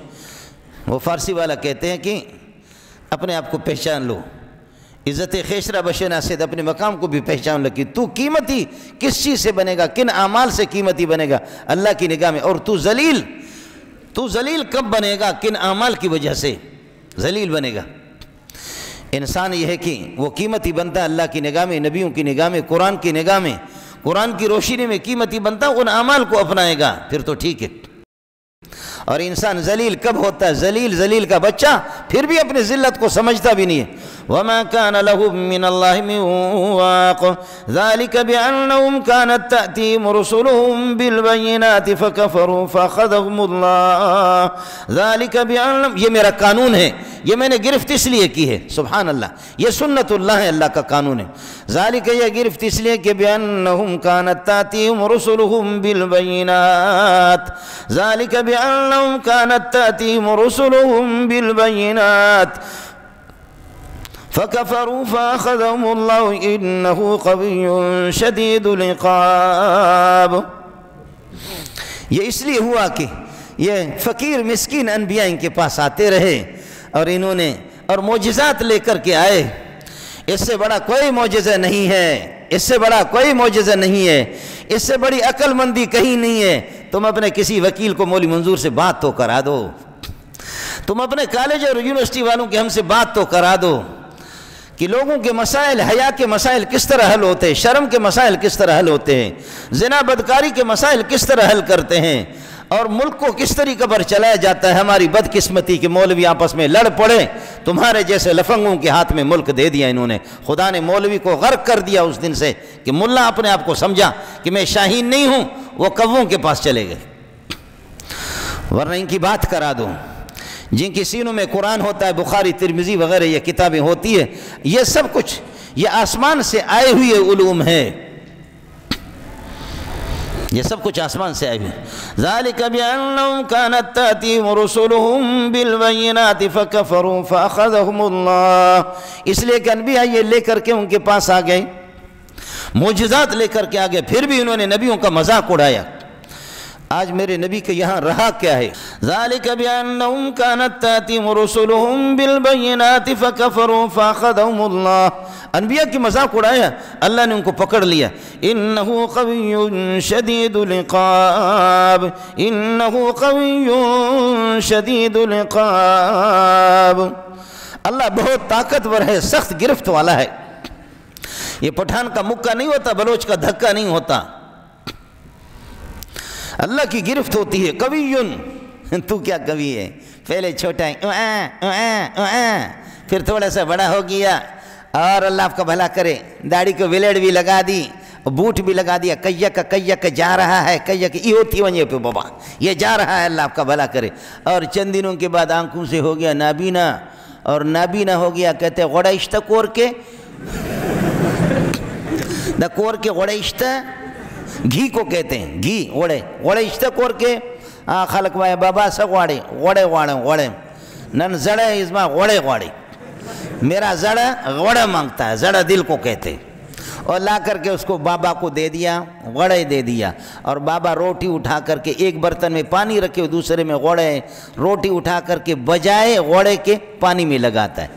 وہ فارسی والا کہتے ہیں کہ اپنے آپ کو پہچان لو، عزت خیشرہ بشنا سید، اپنے مقام کو بھی پہچان لو کہ تو قیمتی کس چیز سے بنے گا، کن اعمال سے قیمتی بنے گا اللہ کی نگاہ میں، اور تو ذلیل کب بنے گا، کن اعمال کی وجہ سے ذلیل بنے گا۔ انسان یہ ہے کہ وہ قیمتی بنتا ہے اللہ کی نگاہ میں، نبیوں کی نگاہ میں، قرآن کی نگاہ میں، قرآن کی روشنی میں قیمتی بنتا ہے، ان اعمال کو اپنائے گا، پھر تو ٹھیک ہے۔ اور انسان ذلیل کب ہوتا ہے؟ ذلیل کا بچہ پھر بھی اپنی ذلت کو سمجھتا بھی نہیں ہے۔ وَمَا كَانَ لَهُم مِّنَ اللَّهِ مِن وَاقٍ ذَلِكَ بِأَنَّهُمْ كَانَتْ تَأْتِيهِمْ رُسُلُهُم بِالْبَيِّنَاتِ فَكَفَرُوا فَأَخَذَهُمُ اللَّهُ ذَلِكَ بِأَنَّهُمْ، یہ میرا قانون ہے، یہ میں نے گرفت اس لیے کی ہے، سبحان اللہ، یہ سنت اللہ ہے، اللہ کا قانون ہے۔ ذَلِكَ، یہ گرفت اس لیے کہ بِأَنَّهُمْ كَانَتْ تَأْتِيهِمْ رُسُلُهُم بِالْبَيِّنَاتِ ذَلِكَ بِأَنَّهُمْ كَانَتْ تَأْتِيهِمْ رُسُلُهُم بِالْبَيِّنَاتِ فَكَفَرُوا فَأَخَذَهُمُ اللَّهُ إِنَّهُ قَوِيٌّ شَدِيدُ الْعِقَابِ۔ یہ اس لیے ہوا کہ یہ فقیر مسکین انبیاء ان کے پاس آتے رہے اور انہوں نے اور معجزات لے کر کے آئے، اس سے بڑا کوئی معجزہ نہیں ہے، اس سے بڑا کوئی معجزہ نہیں ہے، اس سے بڑی عقل مندی کہیں نہیں ہے۔ تم اپنے کسی وکیل کو مولوی منظور سے بات تو کرا دو، تم اپنے کالج اور یونیورسٹی والوں کے ہم سے بات تو کرا دو کہ لوگوں کے مسائل، حیا کے مسائل کس طرح حل ہوتے ہیں، شرم کے مسائل کس طرح حل ہوتے ہیں، زنا بدکاری کے مسائل کس طرح حل کرتے ہیں، اور ملک کو کس طریقے پر چلایا جاتا ہے۔ ہماری بدقسمتی کہ مولوی آپس میں لڑ پڑے، تمہارے جیسے لفنگوں کے ہاتھ میں ملک دے دیا انہوں نے۔ خدا نے مولوی کو غرق کر دیا اس دن سے کہ ملا اپنے آپ کو سمجھا کہ میں شاہین نہیں ہوں، وہ کووں کے پاس چلے گئے۔ ورنہ ان کی بات کرا دو، جن کی سینوں میں قرآن ہوتا ہے، بخاری ترمذی وغیرہ یہ کتابیں ہوتی ہے، یہ سب کچھ یہ آسمان سے آئے ہوئے علوم ہے، یہ سب کچھ آسمان سے آئے ہوئے۔ ذَلِكَ بِأَنَّهُمْ كَانَتْ تَأْتِيهِمْ رُسُلُهُم بِالْبَيِّنَاتِ فَكَفَرُوا فَأَخَذَهُمُ اللَّهُ، اس لیے کہ انبیاء یہ لے کر کے ان کے پاس آ گئے، معجزات لے کر کے آ گئے، پھر بھی انہوں نے نبیوں کا مذاق اڑایا۔ آج میرے نبی کے یہاں رہا کیا ہے؟ ذَلِكَ بِأَنَّهُمْ كَانَتْ تَأْتِيهِمْ رُسُلُهُم بِالْبَيِّنَاتِ فَكَفَرُوا فَأَخَذَهُمُ اللَّهُ، انبیاء کی مذاق اڑایا، اللہ نے ان کو پکڑ لیا۔ إِنَّهُ قَوِيٌّ شَدِيدُ الْعِقَابِ، إِنَّهُ قَوِيٌّ شَدِيدُ الْعِقَابِ، اللہ بہت طاقتور ہے، سخت گرفت والا ہے۔ یہ پٹھان کا مکہ نہیں ہوتا، بلوچ کا دھکا نہیں ہوتا، اللہ کی گرفت ہوتی ہے۔ قویٌّ، تو کیا قوی ہے؟ پہلے چھوٹا ہے، پھر تھوڑا سا بڑا ہو گیا، اور اللہ آپ کا بھلا کرے داڑھی کو ولیڑ بھی لگا دی، بوٹ بھی لگا دیا، کیک جا رہا ہے، کیک یہ ہوتی ونجے پہ بابا، یہ جا رہا ہے، اللہ آپ کا بھلا کرے۔ اور چند دنوں کے بعد آنکھوں سے ہو گیا نابینا، اور نابینا ہو گیا، کہتے ہیں غڑاشتہ کور کے، دا کور کے غڑاشتہ گھی کو کہتے ہیں، گھی غڑاشتہ کور کے خلق وائے بابا سا غڑے نن زڑے ازما غڑے، میرا زڑا غڑا مانگتا ہے، زڑا دل کو کہتے، اور لا کر کے اس کو بابا کو دے دیا، غڑے دے دیا، اور بابا روٹی اٹھا کر کے ایک برتن میں پانی رکھے دوسرے میں غڑے، روٹی اٹھا کر کے بجائے غڑے کے پانی میں لگاتا ہے۔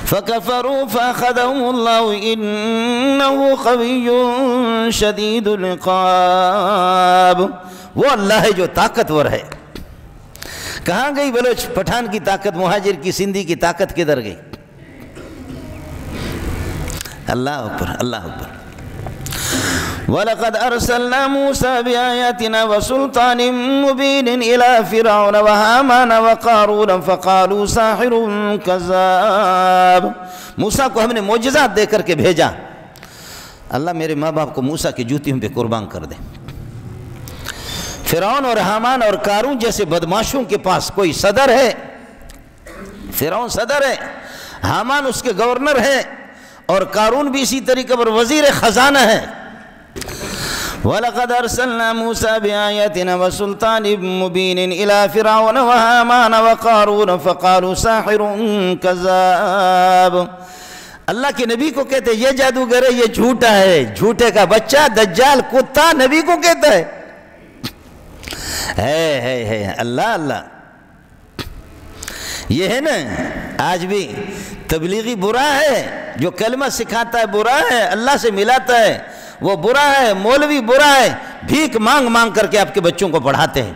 فَكَفَرُوا فَأَخَذَهُمُ اللَّهُ إِنَّهُ قَوِيٌّ شَدِيدُ الْعِقَابِ، وہ اللہ ہے جو طاقتور ہے۔ کہاں گئی بلوچ پٹھان کی طاقت، مہاجر کی سندھی کی طاقت کدھر گئی؟ اللہ اکبر، اللہ اکبر۔ وَلَقَدْ أَرْسَلْنَا مُوسَى بِآيَاتِنَا وَسُلْطَانٍ مُبِينٍ إِلَى فِرْعَوْنَ وَهَامَانَ وَقَارُونَ فَقَالُوا سَاحِرٌ كَذَّابٌ۔ موسیٰ کو ہم نے معجزات دے کر کے بھیجا۔ اللہ میرے ماں باپ کو موسیٰ کی جوتیوں پہ قربان کر دے۔ فرعون اور حامان اور قارون جیسے بدماشوں کے پاس کوئی صدر ہے؟ فرعون صدر ہے، حامان اس کے گورنر ہے، اور قارون بھی اسی طریقے پر وزیر خزانہ ہے۔ وَلَقَدْ أَرْسَلْنَا مُوسَى بِآيَاتِنَا وَسُلْطَانٍ مُبِينٍ إِلَى فِرْعَوْنَ وَهَامَانَ وَقَارُونَ فَقَالُوا سَاحِرٌ كَذَّابٌ۔ اللہ کے نبی کو کہتے ہیں یہ جادوگر ہے، یہ جھوٹا ہے، جھوٹے کا بچہ، دجال، کتا، نبی کو کہتا ہے۔ اللہ اللہ، یہ ہے نا آج بھی تبلیغی برا ہے، جو کلمہ سکھاتا ہے برا ہے، اللہ سے ملاتا ہے وہ برا ہے، مولوی برا ہے، بھیک مانگ مانگ کر کے آپ کے بچوں کو پڑھاتے ہیں۔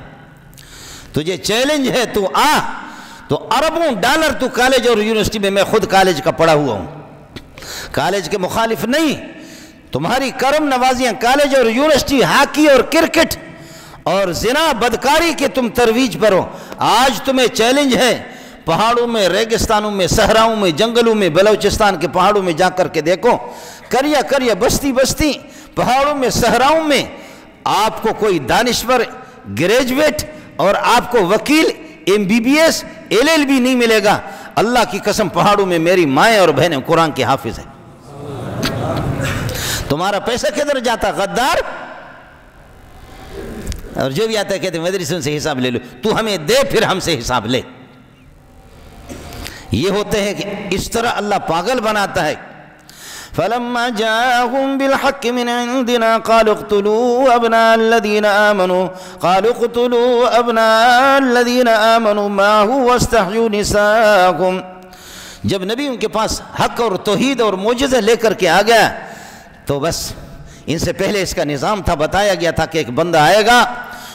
تجھے چیلنج ہے، تو آ، تو اربوں ڈالر تو کالج اور یونیورسٹی میں خود کالج کا پڑھا ہوا ہوں، کالج کے مخالف نہیں، تمہاری کرم نوازیاں کالج اور یونیورسٹی، ہاکی اور کرکٹ اور زنا بدکاری کے تم ترویج پر ہو۔ آج تمہیں چیلنج ہے، پہاڑوں میں، ریگستانوں میں، صحراؤں میں، جنگلوں میں، بلوچستان کے پہاڑوں میں جا کر کے دیکھو، کریا کریا، بستی بستی، پہاڑوں میں، صحراؤں میں آپ کو کوئی دانشور، گریجویٹ اور آپ کو وکیل، MBBS، LLB نہیں ملے گا۔ اللہ کی قسم پہاڑوں میں میری مائیں اور بہنیں قرآن کے حافظ ہیں۔ تمہارا پیسہ کدھر جاتا؟ غدار، اور جو بھی آتا ہے کہتے ہیں مدرسوں سے حساب لے لو، تو ہمیں دے پھر ہم سے حساب لے۔ یہ ہوتے ہیں کہ اس طرح اللہ پاگل بناتا ہے۔ فَلَمَّا جَاءَهُم بِالْحَقِّ مِنْ عِنْدِنَا قَالُوا اقْتُلُوا أَبْنَاءَ الَّذِينَ آمَنُوا مَعَهُ وَاسْتَحْيُوا نِسَاءَهُمْ۔ جب نبی ان کے پاس حق اور توحید اور معجزہ لے کر کے آ گیا تو بس ان سے پہلے اس کا نظام تھا، بتایا گیا تھا کہ ایک بندہ آئے گا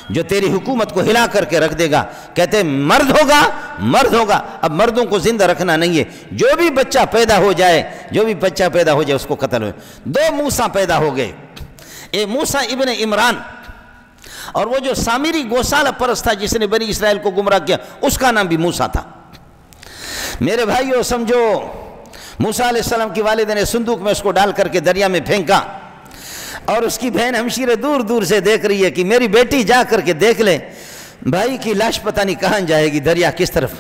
جو تیری حکومت کو ہلا کر کے رکھ دے گا، کہتے ہیں مرد ہوگا، مرد ہوگا۔ اب مردوں کو زندہ رکھنا نہیں ہے، جو بھی بچہ پیدا ہو جائے، جو بھی بچہ پیدا ہو جائے اس کو قتل ہوئے۔ 2 موسیٰ پیدا ہو گئے، ایک موسیٰ ابن عمران، اور وہ جو سامری گوسالہ پرست تھا جس نے بنی اسرائیل کو گمراہ کیا، اس کا نام بھی موسیٰ تھا۔ میرے بھائیو سمجھو، موسیٰ علیہ السلام کی والدہ نے صندوق میں اس کو ڈال کر کے دریا میں پھینکا، اور اس کی بہن ہمشیرے دور دور سے دیکھ رہی ہے کہ میری بیٹی جا کر کے دیکھ لے بھائی کی لاش پتہ نہیں کہاں جائے گی، دریا کس طرف۔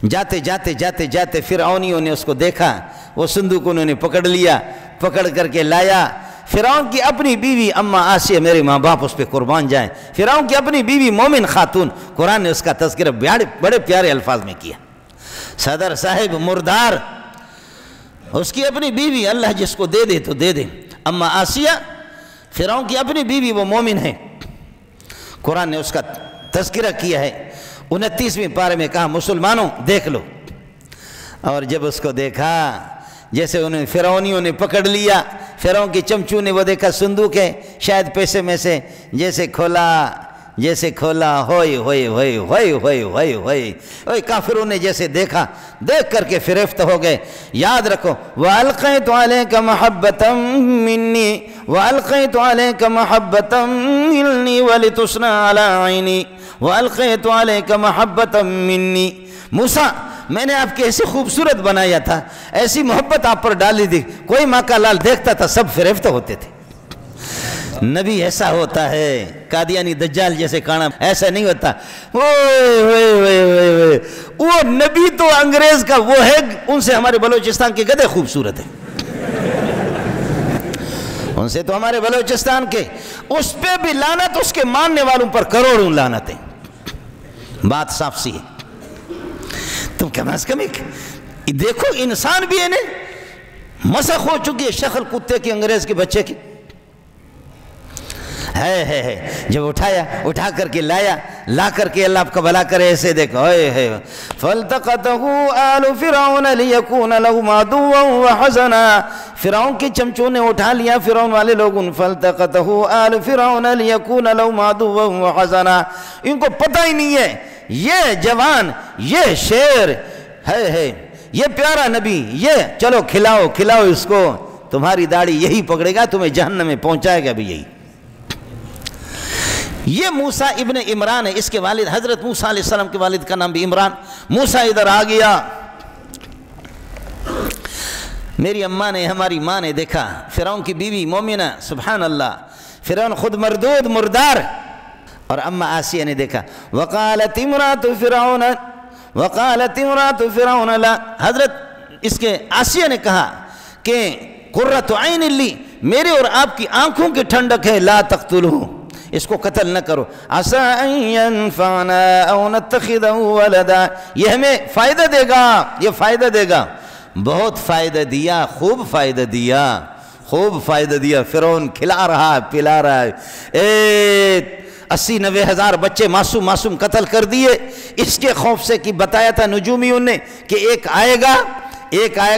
جاتے جاتے جاتے جاتے فرعونیوں نے اس کو دیکھا، وہ صندوق انہوں نے پکڑ لیا، پکڑ کر کے لایا۔ فرعون کی اپنی بیوی اما آسیہ، میرے ماں باپ اس پہ قربان جائیں، فرعون کی اپنی بیوی مومن خاتون، قرآن نے اس کا تذکرہ بڑے پیارے الفاظ میں کیا۔ صدر صاحب مردار، اس کی اپنی بیوی، اللہ جس کو دے دے تو دے دے۔ اما آسیہ فرعون کی اپنی بیوی، وہ مومن ہے، قرآن نے اس کا تذکرہ کیا ہے۔ 29ویں پارے میں کہا مسلمانوں دیکھ لو، اور جب اس کو دیکھا جیسے انہیں فرعونیوں نے پکڑ لیا، فرعون کی چمچو نے وہ دیکھا صندوق ہے شاید پیسے میں سے، جیسے کھولا ہوئے ہوئے ہوئے ہوئے ہوئے ہوئے ہوئے ہوئے، کافروں نے جیسے دیکھا، دیکھ کر کے فریفت ہو گئے۔ یاد رکھو وَأَلْقَيْتُ عَلَيْكَ مَحَبَّةً مِّنِّي وَأَلْقَيْتُ عَلَيْكَ مَحَبَّةً مِّنِّي وَلِتُصْنَعَ عَلَىٰ عَيْنِي وَأَلْقَيْتُ عَلَيْكَ مَحَبَّةً مِّنِّي۔ موسیٰ میں نے آپ کے ایسے خوبصورت بنایا تھا، ایسی محبت آپ پر ڈالی تھی، کوئی ماں کا لال دیکھتا تھا سب فریفت ہوتے تھے۔ نبی ایسا ہوتا ہے، قادیانی دجال جیسے کانا ایسا نہیں ہوتا۔ وہ نبی تو انگریز کا وہ ہے، ان سے ہمارے بلوچستان کے گدھے خوبصورت ہیں، ان سے تو ہمارے بلوچستان کے، اس پہ بھی لعنت، اس کے ماننے والوں پر کروڑوں لعنتیں۔ بات صاف سی ہے، تم کم از کم ایک دیکھو، انسان بھی انہیں مسخ ہو چکی ہے شکل کتے کی، انگریز کے بچے کی۔ ہے جب اٹھا کر کے لایا، لا کر کے اللہ آپ کا بھلا کرے ایسے دیکھو فَالْتَقَطَهُ آلُ فِرْعَوْنَ لِيَكُونَ لَهُمْ عَدُوًّا وَحَزَنًا، فرعون کے چمچوں نے اٹھا لیا فرعون والے لوگوں، فَالْتَقَطَهُ آلُ فِرْعَوْنَ لِيَكُونَ لَهُمْ عَدُوًّا وَحَزَنًا، ان کو پتہ ہی نہیں ہے یہ جوان، یہ شیر ہے، یہ پیارا نبی، یہ چلو کھلاؤ اس کو، تمہاری داڑھی یہی پکڑے گا، تمہیں جہنم میں پہنچائے گا بھی یہی۔ یہ موسیٰ ابن عمران ہے، اس کے والد حضرت موسیٰ علیہ السلام کے والد کا نام بھی عمران۔ موسیٰ ادھر آ گیا، میری اماں نے، ہماری ماں نے دیکھا فرعون کی بیوی مومنہ، سبحان اللہ، فرعون خود مردود مردار، اور اماں آسیہ نے دیکھا وقالت امرات فرعون لا، حضرت اس کے آسیہ نے کہا کہ قرۃ عین لی، میرے اور آپ کی آنکھوں کی ٹھنڈک ہے، لا تقتلوہ، اس کو قتل نہ کرو، عسى ان ينفعنا او نتخذه ولدا، یہ ہمیں فائدہ دے گا، یہ فائدہ دے گا، بہت فائدہ دیا، خوب فائدہ دیا، فرعون کھلا رہا ہے پلا رہا ہے، 80-90 ہزار بچے معصوم قتل کر دیے، اس کے خوف سے کہ بتایا تھا نجومیوں نے کہ ایک آئے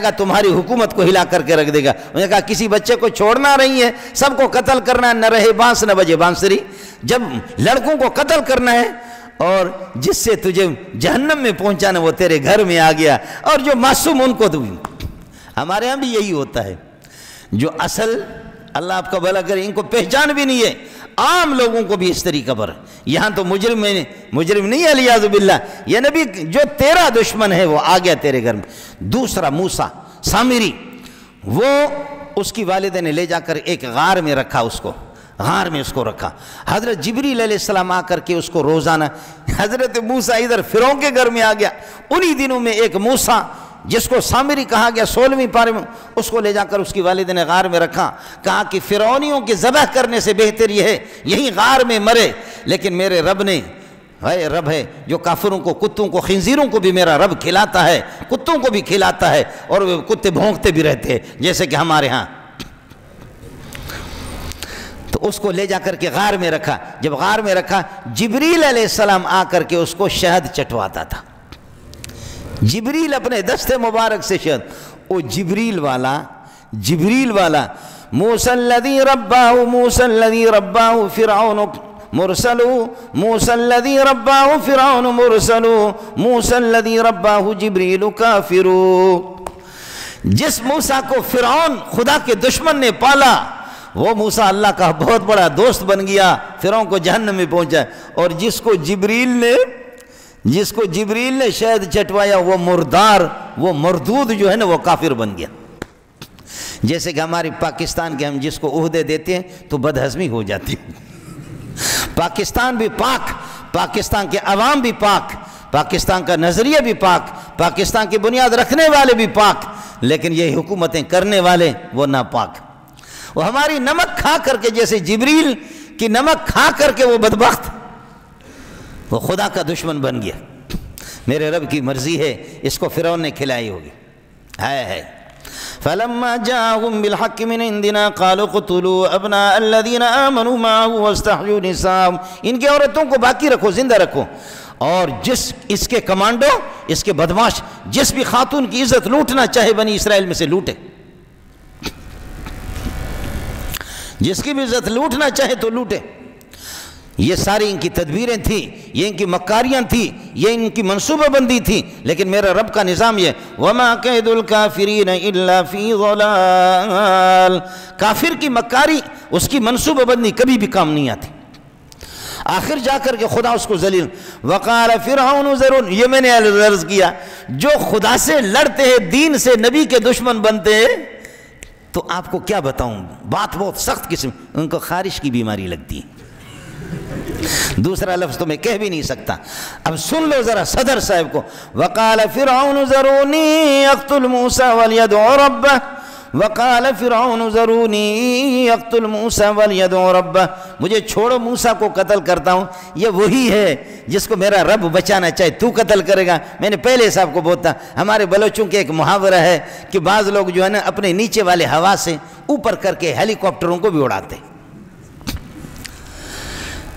گا تمہاری حکومت کو ہلا کر کے رکھ دے گا، انہوں نے کہا کسی بچے کو چھوڑنا نہیں ہے، سب کو قتل کرنا ہے، نہ رہے بانس نہ بجے بانسری، جب لڑکوں کو قتل کرنا ہے اور جس سے تجھے جہنم میں پہنچانا وہ تیرے گھر میں آ گیا، اور جو معصوم ان کو ہمارے ہاں بھی یہی ہوتا ہے، جو اصل اللہ آپ کا بھلا کرے ان کو پہچان بھی نہیں ہے، عام لوگوں کو بھی اس طریقہ پر، یہاں تو مجرم نہیں ہے علیہ باللہ، یہ نبی جو تیرا دشمن ہے وہ آ گیا تیرے گھر میں۔ دوسرا موسیٰ سامری، وہ اس کی والدہ نے لے جا کر ایک غار میں رکھا، غار میں اس کو رکھا، حضرت جبریل علیہ السلام آ کر کے اس کو روزانہ، حضرت موسیٰ ادھر فرعون کے گھر میں آ گیا، انہی دنوں میں ایک موسیٰ جس کو سامری کہا گیا 16ویں پارے میں، اس کو لے جا کر اس کی والدہ نے غار میں رکھا، کہا کہ فرعونیوں کے ذبح کرنے سے بہتر یہ ہے یہی غار میں مرے، لیکن میرے رب نے رب ہے جو کافروں کو، کتوں کو، خنزیروں کو بھی میرا رب کھلاتا ہے، کتوں کو بھی کھلاتا ہے، اور وہ کتے بھونکتے بھی رہتے ہیں جیسے کہ ہمارے ہاں، تو اس کو لے جا کر کے غار میں رکھا، جب غار میں رکھا جبریل علیہ السلام آ کر کے اس کو شہد چٹواتا تھا، جبریل اپنے دست مبارک سے شہد، وہ جبریل والا موسیٰ الذی رباہ فرعون مرسلو، موسیٰ الذی رباہ فرعون مرسلو، موسیٰ الذی رباہ جبریل کافرو، جس موسیٰ کو فرعون خدا کے دشمن نے پالا، وہ موسیٰ اللہ کا بہت بڑا دوست بن گیا، فرعون کو جہنم میں پہنچا، اور جس کو جبریل نے شہد چٹوایا وہ مردار، وہ مردود جو ہے نا وہ کافر بن گیا۔ جیسے کہ ہمارے پاکستان کے ہم جس کو عہدے دیتے ہیں تو بدہضمی ہو جاتی ہے، پاکستان بھی پاک، پاکستان کے عوام بھی پاک، پاکستان کا نظریہ بھی پاک، پاکستان کی بنیاد رکھنے والے بھی پاک، لیکن یہ حکومتیں کرنے والے وہ ناپاک، وہ ہماری نمک کھا کر کے، جیسے جبریل کی نمک کھا کر کے وہ بدبخت، وہ خدا کا دشمن بن گیا، میرے رب کی مرضی ہے، اس کو فرعون نے کھلائی ہوگی، ہے فَلَمَّا جَاءَهُمْ بِالْحَقِّ مِنْ عِنْدِنَا قَالُوا اقْتُلُوا أَبْنَاءَ الَّذِينَ آمَنُوا مَعَهُ وَاسْتَحْيُوا نِسَاءَهُمْ، ان کی عورتوں کو باقی رکھو، زندہ رکھو، اور جس اس کے کمانڈو، اس کے بدماش، جس بھی خاتون کی عزت لوٹنا چاہے بنی اسرائیل میں سے لوٹے، جس کی بھی عزت لوٹنا چاہے تو لوٹے، یہ ساری ان کی تدبیریں تھیں، یہ ان کی مکاریاں تھیں، یہ ان کی منصوبہ بندی تھی، لیکن میرا رب کا نظام یہ وَمَا كَيْدُ الْكَافِرِينَ إِلَّا فِي ضَلَالٍ، کافر کی مکاری، اس کی منصوبہ بندی کبھی بھی کام نہیں آتی، آخر جا کر کے خدا اس کو ذلیل، وَقَالَ فِرْعَوْنُ ذَرُونِ، یہ میں نے عرض کیا، جو خدا سے لڑتے ہیں، دین سے، نبی کے دشمن بنتے ہیں، تو آپ کو کیا بتاؤں، بات بہت سخت قسم، ان کو خارش کی بیماری لگتی ہے، دوسرا لفظ تو میں کہہ بھی نہیں سکتا، اب سن لو ذرا صدر صاحب کو، وَقَالَ فِرْعَوْنُ ذَرُونِي يَقْتُلْ مُوسَى وَلْيَدْعُ رَبَّهُ، وَقَالَ فِرْعَوْنُ ذَرُونِي يَقْتُلْ مُوسَى وَلْيَدْعُ رَبَّهُ، مجھے چھوڑو موسیٰ کو قتل کرتا ہوں، یہ وہی ہے جس کو میرا رب بچانا چاہے، تو قتل کرے گا، میں نے پہلے صاحب کو بولتا، ہمارے بلوچوں کے ایک محاورہ ہے کہ بعض لوگ جو ہے نا اپنے نیچے والے ہوا سے اوپر کر کے ہیلی کاپٹروں کو بھی اڑاتے،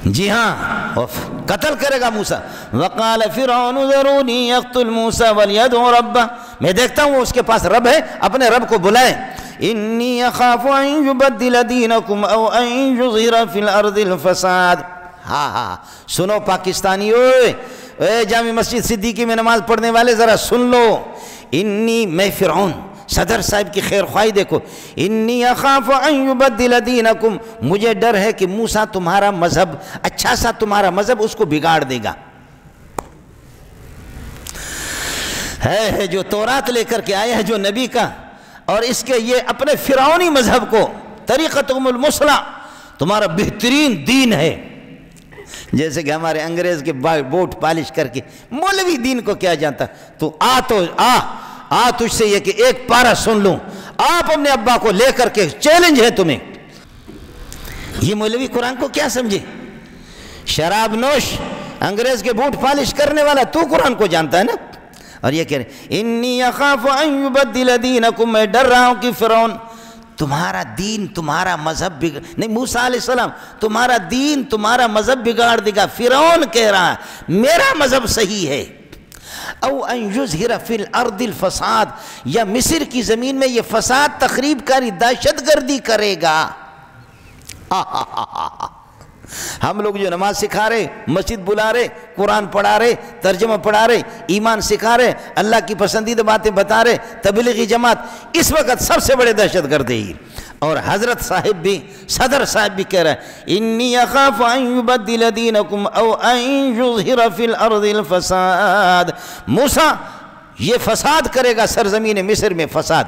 جی ہاں قتل کرے گا موسیٰ. وقال فرعون ذرونی یقتل موسیٰ ولیدع ربہ، میں دیکھتا ہوں اس کے پاس رب ہے، اپنے رب کو بلائیں. انی اخاف ان یبدل دینکم او ان یظہر فی الارض الفساد. ہاں سنو پاکستانیو، اے جامع مسجد صدیقی میں نماز پڑھنے والے ذرا سن لو. انی، میں فرعون، صدر صاحب کی خیر خواہی دیکھو. انی اخاف ان یبدل دینکم، مجھے ڈر ہے کہ موسیٰ تمہارا مذہب، اچھا سا تمہارا مذہب اس کو بگاڑ دے گا. ہے جو تورات لے کر کے آیا ہے جو نبی کا، اور اس کے یہ اپنے فرعونی مذہب کو، طریقتہم المثلی، تمہارا بہترین دین ہے. جیسے کہ ہمارے انگریز کے بوٹ پالش کر کے، مولوی دین کو کیا جانتا، تو آ تجھ سے یہ کہ ایک پارہ سن لوں. آپ اپنے ابا کو لے کر کے، چیلنج ہے تمہیں. یہ مولوی قرآن کو کیا سمجھے؟ شراب نوش، انگریز کے بوٹ پالش کرنے والا تو قرآن کو جانتا ہے نا. اور یہ کہہ رہے انی اخاف ان یبدل دینکم، میں ڈر رہا ہوں کہ فرعون تمہارا دین، تمہارا مذہب نہیں، موسیٰ علیہ السلام تمہارا دین، تمہارا مذہب بگاڑ دے گا. فرعون کہہ رہا ہے میرا مذہب صحیح ہے. او ان یظہر فی الارض الفساد، یا مصر کی زمین میں یہ فساد، تخریب کاری، دہشت گردی کرے گا. ہم لوگ جو نماز سکھا رہے، مسجد بلا رہے، قرآن پڑھا رہے، ترجمہ پڑھا رہے، ایمان سکھا رہے، اللہ کی پسندیدہ باتیں بتا رہے، تبلیغی جماعت، اس وقت سب سے بڑے دہشت گرد ہی. اور حضرت صاحب بھی، صدر صاحب بھی کہہ رہا ہے انی اخاف ان یبدل دینکم او ان یظہر فی الارض الفساد. موسیٰ یہ فساد کرے گا سرزمین مصر میں، فساد.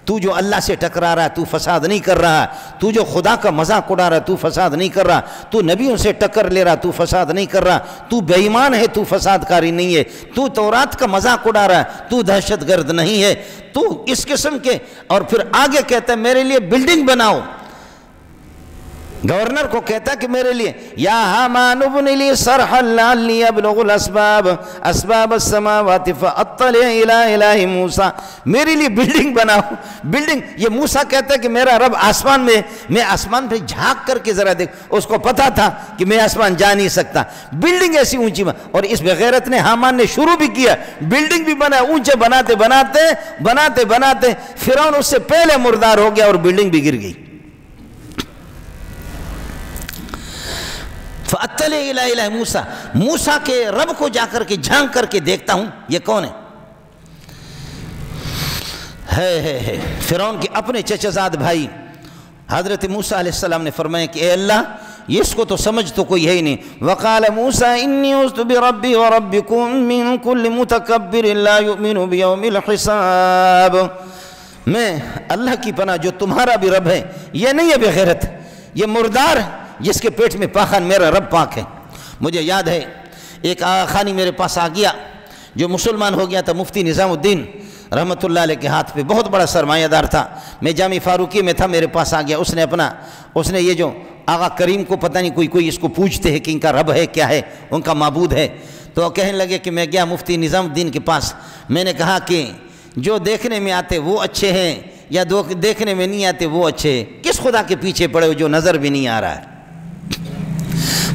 تو جو اللہ سے ٹکرا رہا ہے تو فساد نہیں کر رہا، تو جو خدا کا مذاق اڑا رہا ہے تو فساد نہیں کر رہا، تو نبیوں سے ٹکر لے رہا تو فساد نہیں کر رہا، تو بے ایمان ہے تو فساد کاری نہیں ہے، تو تورات کا مذاق اڑا رہا ہے تو دہشت گرد نہیں ہے، تو اس قسم کے. اور پھر آگے کہتا ہے میرے لیے بلڈنگ بناؤ. گورنر کو کہتا کہ میرے لیے یا حامان ابن لی صرحا لعلی ابلغ الاسباب اسباب السماوات فاطلع الی الہ موسیٰ، میرے لیے بلڈنگ بناؤ. بلڈنگ، یہ موسیٰ کہتا ہے کہ میرا رب آسمان میں آسمان پہ جھانک کر کے ذرا دیکھ. اس کو پتا تھا کہ میں آسمان جا نہیں سکتا، بلڈنگ ایسی اونچی. اور اس بغیرت نے، حامان نے شروع بھی کیا، بلڈنگ بھی بنا، اونچے بناتے بناتے فرعون اس سے پہلے مردار ہو گیا اور بلڈنگ بھی گر گئی. فَأَطَّلِعَ إِلَىٰ إِلَٰهِ موسیٰ، موسیٰ کے رب کو جا کر کے جھانک کر کے دیکھتا ہوں یہ کون ہے. فرعون کے اپنے چچزاد بھائی حضرت موسیٰ علیہ السلام نے فرمایا کہ اے اللہ اس کو تو سمجھ تو کوئی ہے ہی نہیں. وَقَالَ مُوسَىٰ إِنِّي عُذْتُ بِرَبِّي وَرَبِّكُم مِّن كُلِّ مُتَكَبِّرٍ لَا يُؤْمِنُ بِيَوْمِ الْحِسَابِ. میں اللہ کی پناہ، جو تمہارا بھی رب ہے یہ نہیں ہے بغیرت، یہ مردار جس کے پیٹ میں پاخان، میرا رب پاک ہے. مجھے یاد ہے ایک آغا خانی میرے پاس آ گیا جو مسلمان ہو گیا تھا، مفتی نظام الدین رحمۃ اللہ علیہ کے ہاتھ پہ، بہت بڑا سرمایہ دار تھا. میں جامع فاروقی میں تھا، میرے پاس آ گیا. اس نے یہ جو آغا کریم کو پتہ نہیں کوئی اس کو پوچھتے ہیں کہ ان کا رب ہے کیا ہے، ان کا معبود ہے. تو کہنے لگے کہ میں گیا مفتی نظام الدین کے پاس. میں نے کہا کہ جو دیکھنے میں آتے وہ اچھے ہیں یا دیکھنے میں نہیں آتے وہ اچھے ہیں، کس خدا کے پیچھے پڑے ہو جو نظر بھی نہیں آ رہا ہے؟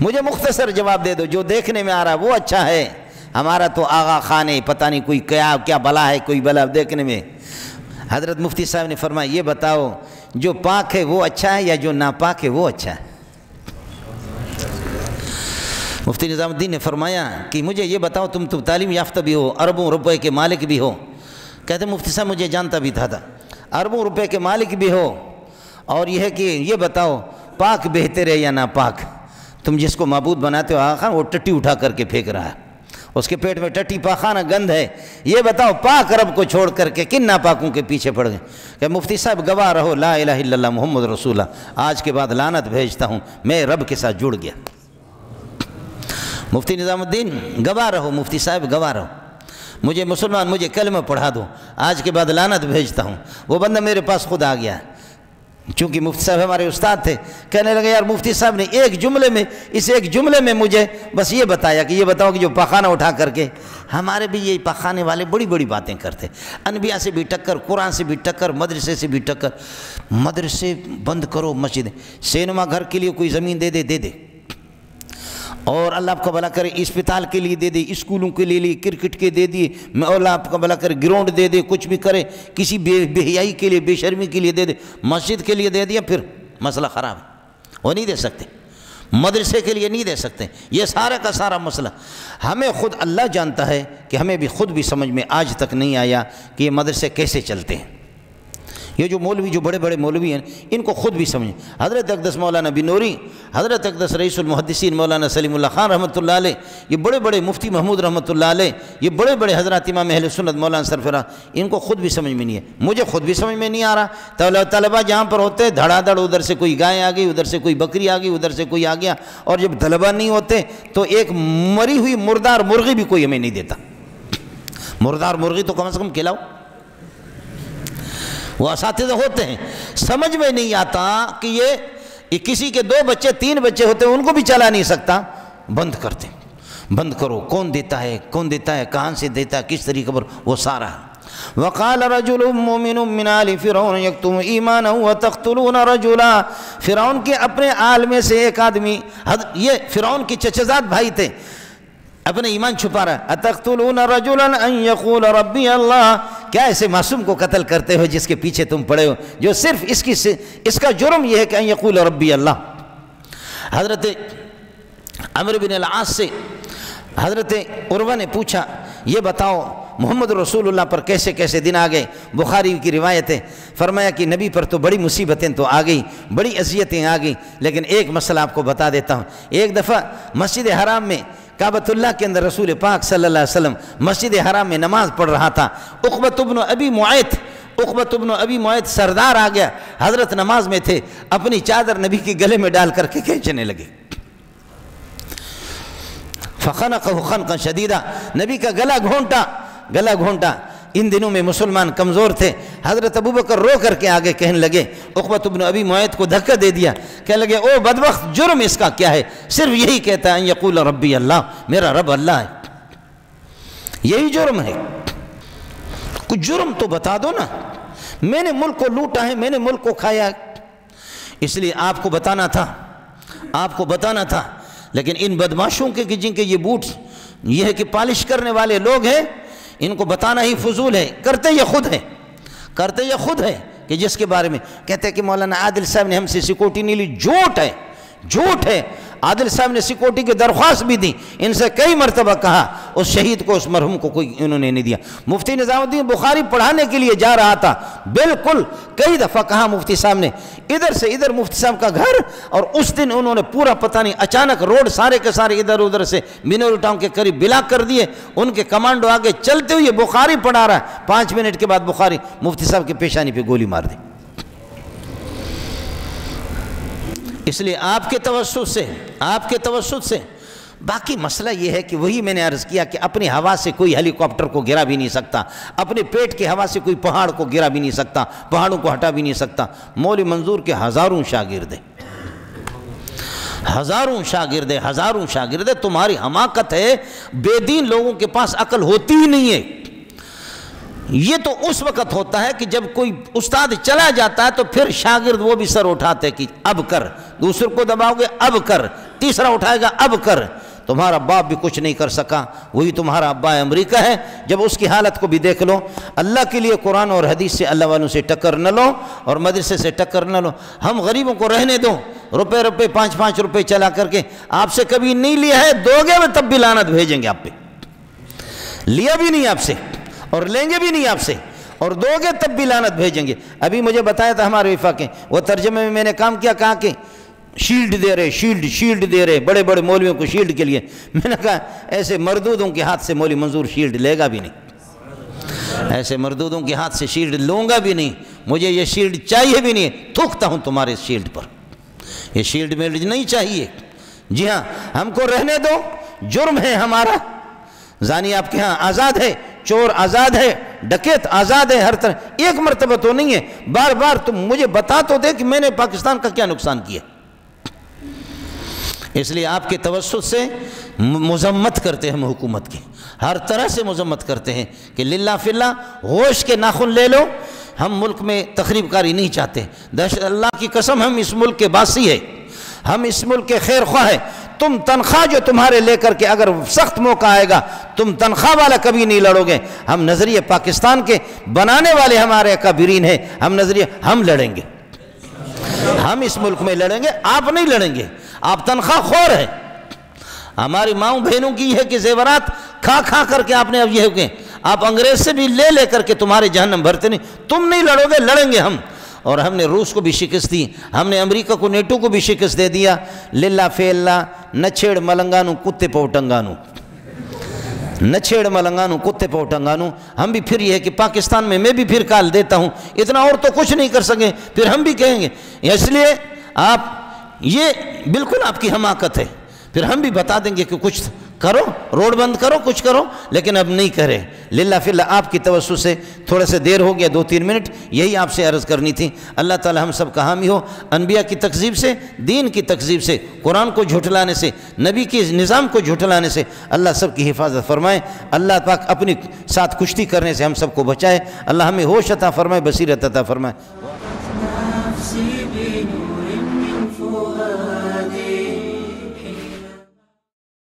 مجھے مختصر جواب دے دو. جو دیکھنے میں آ رہا ہے وہ اچھا ہے، ہمارا تو آغا خان ہے، پتہ نہیں کوئی کیا بلا ہے، کوئی بلا دیکھنے میں. حضرت مفتی صاحب نے فرمایا یہ بتاؤ جو پاک ہے وہ اچھا ہے یا جو ناپاک ہے وہ اچھا ہے؟ مفتی نظام الدین نے فرمایا کہ مجھے یہ بتاؤ، تم تعلیم یافتہ بھی ہو، اربوں روپے کے مالک بھی ہو. کہتے مفتی صاحب مجھے جانتا بھی تھا اربوں روپے کے مالک بھی ہو، اور یہ ہے کہ یہ بتاؤ پاک بہتر ہے یا ناپاک؟ تم جس کو معبود بناتے ہو آقا وہ ٹٹی اٹھا کر کے پھینک رہا ہے، اس کے پیٹ میں ٹٹی پاخانہ گند ہے. یہ بتاؤ پاک رب کو چھوڑ کر کے کن ناپاکوں کے پیچھے پڑ گئے؟ کہ مفتی صاحب گواہ رہو لا الہ الا اللہ محمد رسول اللہ، آج کے بعد لعنت بھیجتا ہوں، میں رب کے ساتھ جڑ گیا. مفتی نظام الدین گواہ رہو، مفتی صاحب گواہ رہو، مجھے مسلمان، مجھے کلمہ پڑھا دو، آج کے بعد لعنت بھیجتا ہوں. وہ بندہ میرے پاس خود آ گیا، چونکہ مفتی صاحب ہمارے استاد تھے. کہنے لگے یار مفتی صاحب نے ایک جملے میں مجھے بس یہ بتایا کہ یہ بتاؤ کہ جو پاخانہ اٹھا کر کے، ہمارے بھی یہ پاخانے والے بڑی بڑی باتیں کرتے، انبیاء سے بھی ٹکر، قرآن سے بھی ٹکر، مدرسے سے بھی ٹکر. مدرسے بند کرو، مسجد، سینما گھر کے لیے کوئی زمین دے دے اور اللہ آپ کا بھلا کرے اسپتال کے لیے دے دے، اسکولوں کے لیے کرکٹ کے دے دیے، میں اللہ آپ کا بھلا کرے گراؤنڈ دے دے، کچھ بھی کرے، کسی بے حیائی کے لیے، بے شرمی کے لیے دے دے، مسجد کے لیے دے دیا، پھر مسئلہ خراب ہے، وہ نہیں دے سکتے، مدرسے کے لیے نہیں دے سکتے، یہ سارا کا سارا مسئلہ ہمیں خود اللہ جانتا ہے کہ ہمیں بھی خود بھی سمجھ میں آج تک نہیں آیا کہ یہ مدرسے کیسے چلتے ہیں۔ یہ جو مولوی، جو بڑے بڑے مولوی ہیں، ان کو خود بھی سمجھیں۔ حضرت اقدس مولانا بنوری، حضرت اقدس رئیس المحدثین مولانا سلیم اللہ خان رحمۃ اللہ علیہ، یہ بڑے بڑے مفتی محمود رحمۃ اللہ علیہ، یہ بڑے بڑے حضرات امام اہل سنت مولانا سرفراز، ان کو خود بھی سمجھ میں نہیں ہے، مجھے خود بھی سمجھ میں نہیں آ رہا۔ طلبہ جہاں پر ہوتے دھڑا دھڑ، ادھر سے کوئی گائے آ گئی، ادھر سے کوئی بکری آ گئی، ادھر سے کوئی آ گیا، اور جب طلبہ نہیں ہوتے تو ایک مری ہوئی مردار مرغی بھی کوئی ہمیں نہیں دیتا۔ مردار مرغی تو کم از کم کھلاؤ۔ وہ اساتذہ ہوتے ہیں، سمجھ میں نہیں آتا کہ یہ کسی کے 2 بچے 3 بچے ہوتے ہیں، ان کو بھی چلا نہیں سکتا، بند کرتے، بند کرو، کون دیتا ہے، کون دیتا ہے، کہاں سے دیتا ہے، کس طریقے پر، وہ سارا ہے۔ وقال رجل مؤمن من آل فرعون یکتم ایمانہ وتقتلون رجلا، فرعون کے اپنے آل میں سے ایک آدمی، یہ فرعون کے چچزاد بھائی تھے، اپنے ایمان چھپا رہا ہے۔ اتقتلون رجلا ان یقول ربی اللہ، کیا ایسے معصوم کو قتل کرتے ہو جس کے پیچھے تم پڑے ہو، جو صرف اس کا جرم یہ ہے کہ ان یقول ربی اللہ۔ حضرت عمرو بن العاص سے حضرت عروہ نے پوچھا، یہ بتاؤ محمد رسول اللہ پر کیسے کیسے دن آ گئے؟ بخاری کی روایت ہے، فرمایا کہ نبی پر تو بڑی مصیبتیں تو آ گئی، بڑی اذیتیں آ گئیں، لیکن ایک مسئلہ آپ کو بتا دیتا ہوں۔ ایک دفعہ مسجد حرام میں، کعبۃ اللہ کے اندر رسول پاک صلی اللہ علیہ وسلم مسجد حرام میں نماز پڑھ رہا تھا، عقبۃ بن ابی معیط سردار آ گیا، حضرت نماز میں تھے، اپنی چادر نبی کے گلے میں ڈال کر کے کھینچنے لگے، فخنقہ خنقا شدیدا، نبی کا گلا گھونٹا۔ ان دنوں میں مسلمان کمزور تھے، حضرت ابوبکر رو کر کے آگے کہنے لگے، عقبۃ بن ابی معیط کو دھکا دے دیا، کہنے لگے او بدبخت، جرم اس کا کیا ہے؟ صرف یہی کہتا ہے ان یقول ربی اللہ، میرا رب اللہ ہے، یہی جرم ہے، کچھ جرم تو بتا دو نا، میں نے ملک کو لوٹا ہے، میں نے ملک کو کھایا ہے، اس لیے آپ کو بتانا تھا، لیکن ان بدماشوں کے جن کے یہ بوٹ یہ ہے کہ پالش کرنے والے لوگ ہیں، ان کو بتانا ہی فضول ہے، کرتے یہ خود ہے کہ جس کے بارے میں کہتے ہیں کہ مولانا عادل صاحب نے ہم سے سیکورٹی نہیں لی، جھوٹ ہے، عادل صاحب نے سیکورٹی کی درخواست بھی دی، ان سے کئی مرتبہ کہا، اس شہید کو، اس مرحوم کو کوئی انہوں نے نہیں دیا۔ مفتی نظام الدین بخاری پڑھانے کے لیے جا رہا تھا، بالکل کئی دفعہ کہا مفتی صاحب نے، ادھر سے ادھر مفتی صاحب کا گھر، اور اس دن انہوں نے پورا پتہ نہیں اچانک روڈ سارے کے سارے ادھر ادھر سے بنور ٹاؤن کے قریب بلاک کر دیے، ان کے کمانڈو آگے چلتے ہوئے بخاری پڑھا رہا ہے، 5 منٹ کے بعد بخاری مفتی صاحب کے پیشانی پہ گولی مار دی۔ اس لیے آپ کے توسط سے باقی مسئلہ یہ ہے کہ وہی میں نے عرض کیا کہ اپنی ہوا سے کوئی ہیلی کاپٹر کو گرا بھی نہیں سکتا، اپنے پیٹ کی ہوا سے کوئی پہاڑ کو گرا بھی نہیں سکتا، پہاڑوں کو ہٹا بھی نہیں سکتا۔ مولوی منظور کے ہزاروں شاگرد ہیں، تمہاری حماقت ہے، بے دین لوگوں کے پاس عقل ہوتی ہی نہیں ہے۔ یہ تو اس وقت ہوتا ہے کہ جب کوئی استاد چلا جاتا ہے تو پھر شاگرد وہ بھی سر اٹھاتے کہ اب کر، دوسرے کو دباؤ گے اب کر، تیسرا اٹھائے گا اب کر۔ تمہارا باپ بھی کچھ نہیں کر سکا، وہی تمہارا ابا امریکہ ہے، جب اس کی حالت کو بھی دیکھ لو۔ اللہ کے لیے قرآن اور حدیث سے اللہ والوں سے ٹکر نہ لو اور مدرسے سے ٹکر نہ لو۔ ہم غریبوں کو رہنے دو، روپے 5 روپے چلا کر کے، آپ سے کبھی نہیں لیا ہے، دو گے میں تب بھی لعنت بھیجیں گے آپ پہ، لیا بھی نہیں آپ سے اور لیں گے بھی نہیں آپ سے، اور دو گے تب بھی لعنت بھیجیں گے۔ ابھی مجھے بتایا تھا ہمارے وفاق کے وہ ترجمے میں نے کام کیا، کہا کہ شیلڈ دے رہے بڑے بڑے مولویوں کو شیلڈ کے لیے۔ میں نے کہا ایسے مردودوں کے ہاتھ سے مولوی منظور شیلڈ لے گا بھی نہیں، ایسے مردودوں کے ہاتھ سے شیلڈ لوں گا بھی نہیں، مجھے یہ شیلڈ چاہیے بھی نہیں، تھوکتا ہوں تمہارے اس شیلڈ پر، یہ شیلڈ میلڈ نہیں چاہیے۔ جی ہاں، ہم کو رہنے دو، جرم ہے ہمارا، زانی آپ کے ہاں آزاد ہے، چور آزاد ہے، ڈکیت آزاد ہے، ہر طرح، ایک مرتبہ تو نہیں ہے، بار بار تم مجھے بتا تو دے کہ میں نے پاکستان کا کیا نقصان کیا۔ اس لیے آپ کے توسط سے مذمت کرتے ہیں ہم حکومت کی، ہر طرح سے مذمت کرتے ہیں کہ للہ فی اللہ ہوش کے ناخن لے لو، ہم ملک میں تخریب کاری نہیں چاہتے، دہشت اللہ کی قسم ہم اس ملک کے باسی ہیں، ہم اس ملک کے خیر خواہ ہیں، تم تنخواہ جو تمہارے لے کر کے اگر سخت موقع آئے گا تم تنخواہ والا کبھی نہیں لڑو گے. ہم نظریہ پاکستان کے بنانے والے ہمارے اکابرین ہیں, ہم لڑیں گے, ہم اس ملک میں لڑیں گے, آپ نہیں لڑیں گے. آپ تنخواہ خور ہیں. ہماری ماؤں بہنوں کی یہ ہے کہ زیورات کھا کھا کر کے آپ نے اب یہ ہو گئے, آپ انگریز سے بھی لے کر کے تمہارے جہنم بھرتے نہیں. تم نہیں لڑو گے, لڑیں گے ہم. اور ہم نے روس کو بھی شکست دی, ہم نے امریکہ کو نیٹو کو بھی شکست دے دیا. للہ فی اللہ, نہ چھیڑ ملنگانو کتے پوٹنگانو, نہ چھیڑ ملنگانو کتے پوٹنگانو. ہم بھی پھر یہ ہے کہ پاکستان میں بھی پھر کال دیتا ہوں, اتنا اور تو کچھ نہیں کر سکیں, پھر ہم بھی کہیں گے. اس لیے آپ یہ بالکل آپ کی حماقت ہے. پھر ہم بھی بتا دیں گے کہ کچھ کرو, روڈ بند کرو, کچھ کرو, لیکن اب نہیں کرے. للہ فی اللہ آپ کی توسط سے تھوڑا سے دیر ہو گیا, 2-3 منٹ, یہی آپ سے عرض کرنی تھی. اللہ تعالی ہم سب کا حامی ہو. انبیاء کی تکذیب سے, دین کی تکذیب سے, قرآن کو جھٹلانے سے, نبی کی نظام کو جھٹلانے سے اللہ سب کی حفاظت فرمائے. اللہ پاک اپنی ساتھ کشتی کرنے سے ہم سب کو بچائے. اللہ ہمیں ہوش عطا فرمائے, بصیرت عطا فرمائے.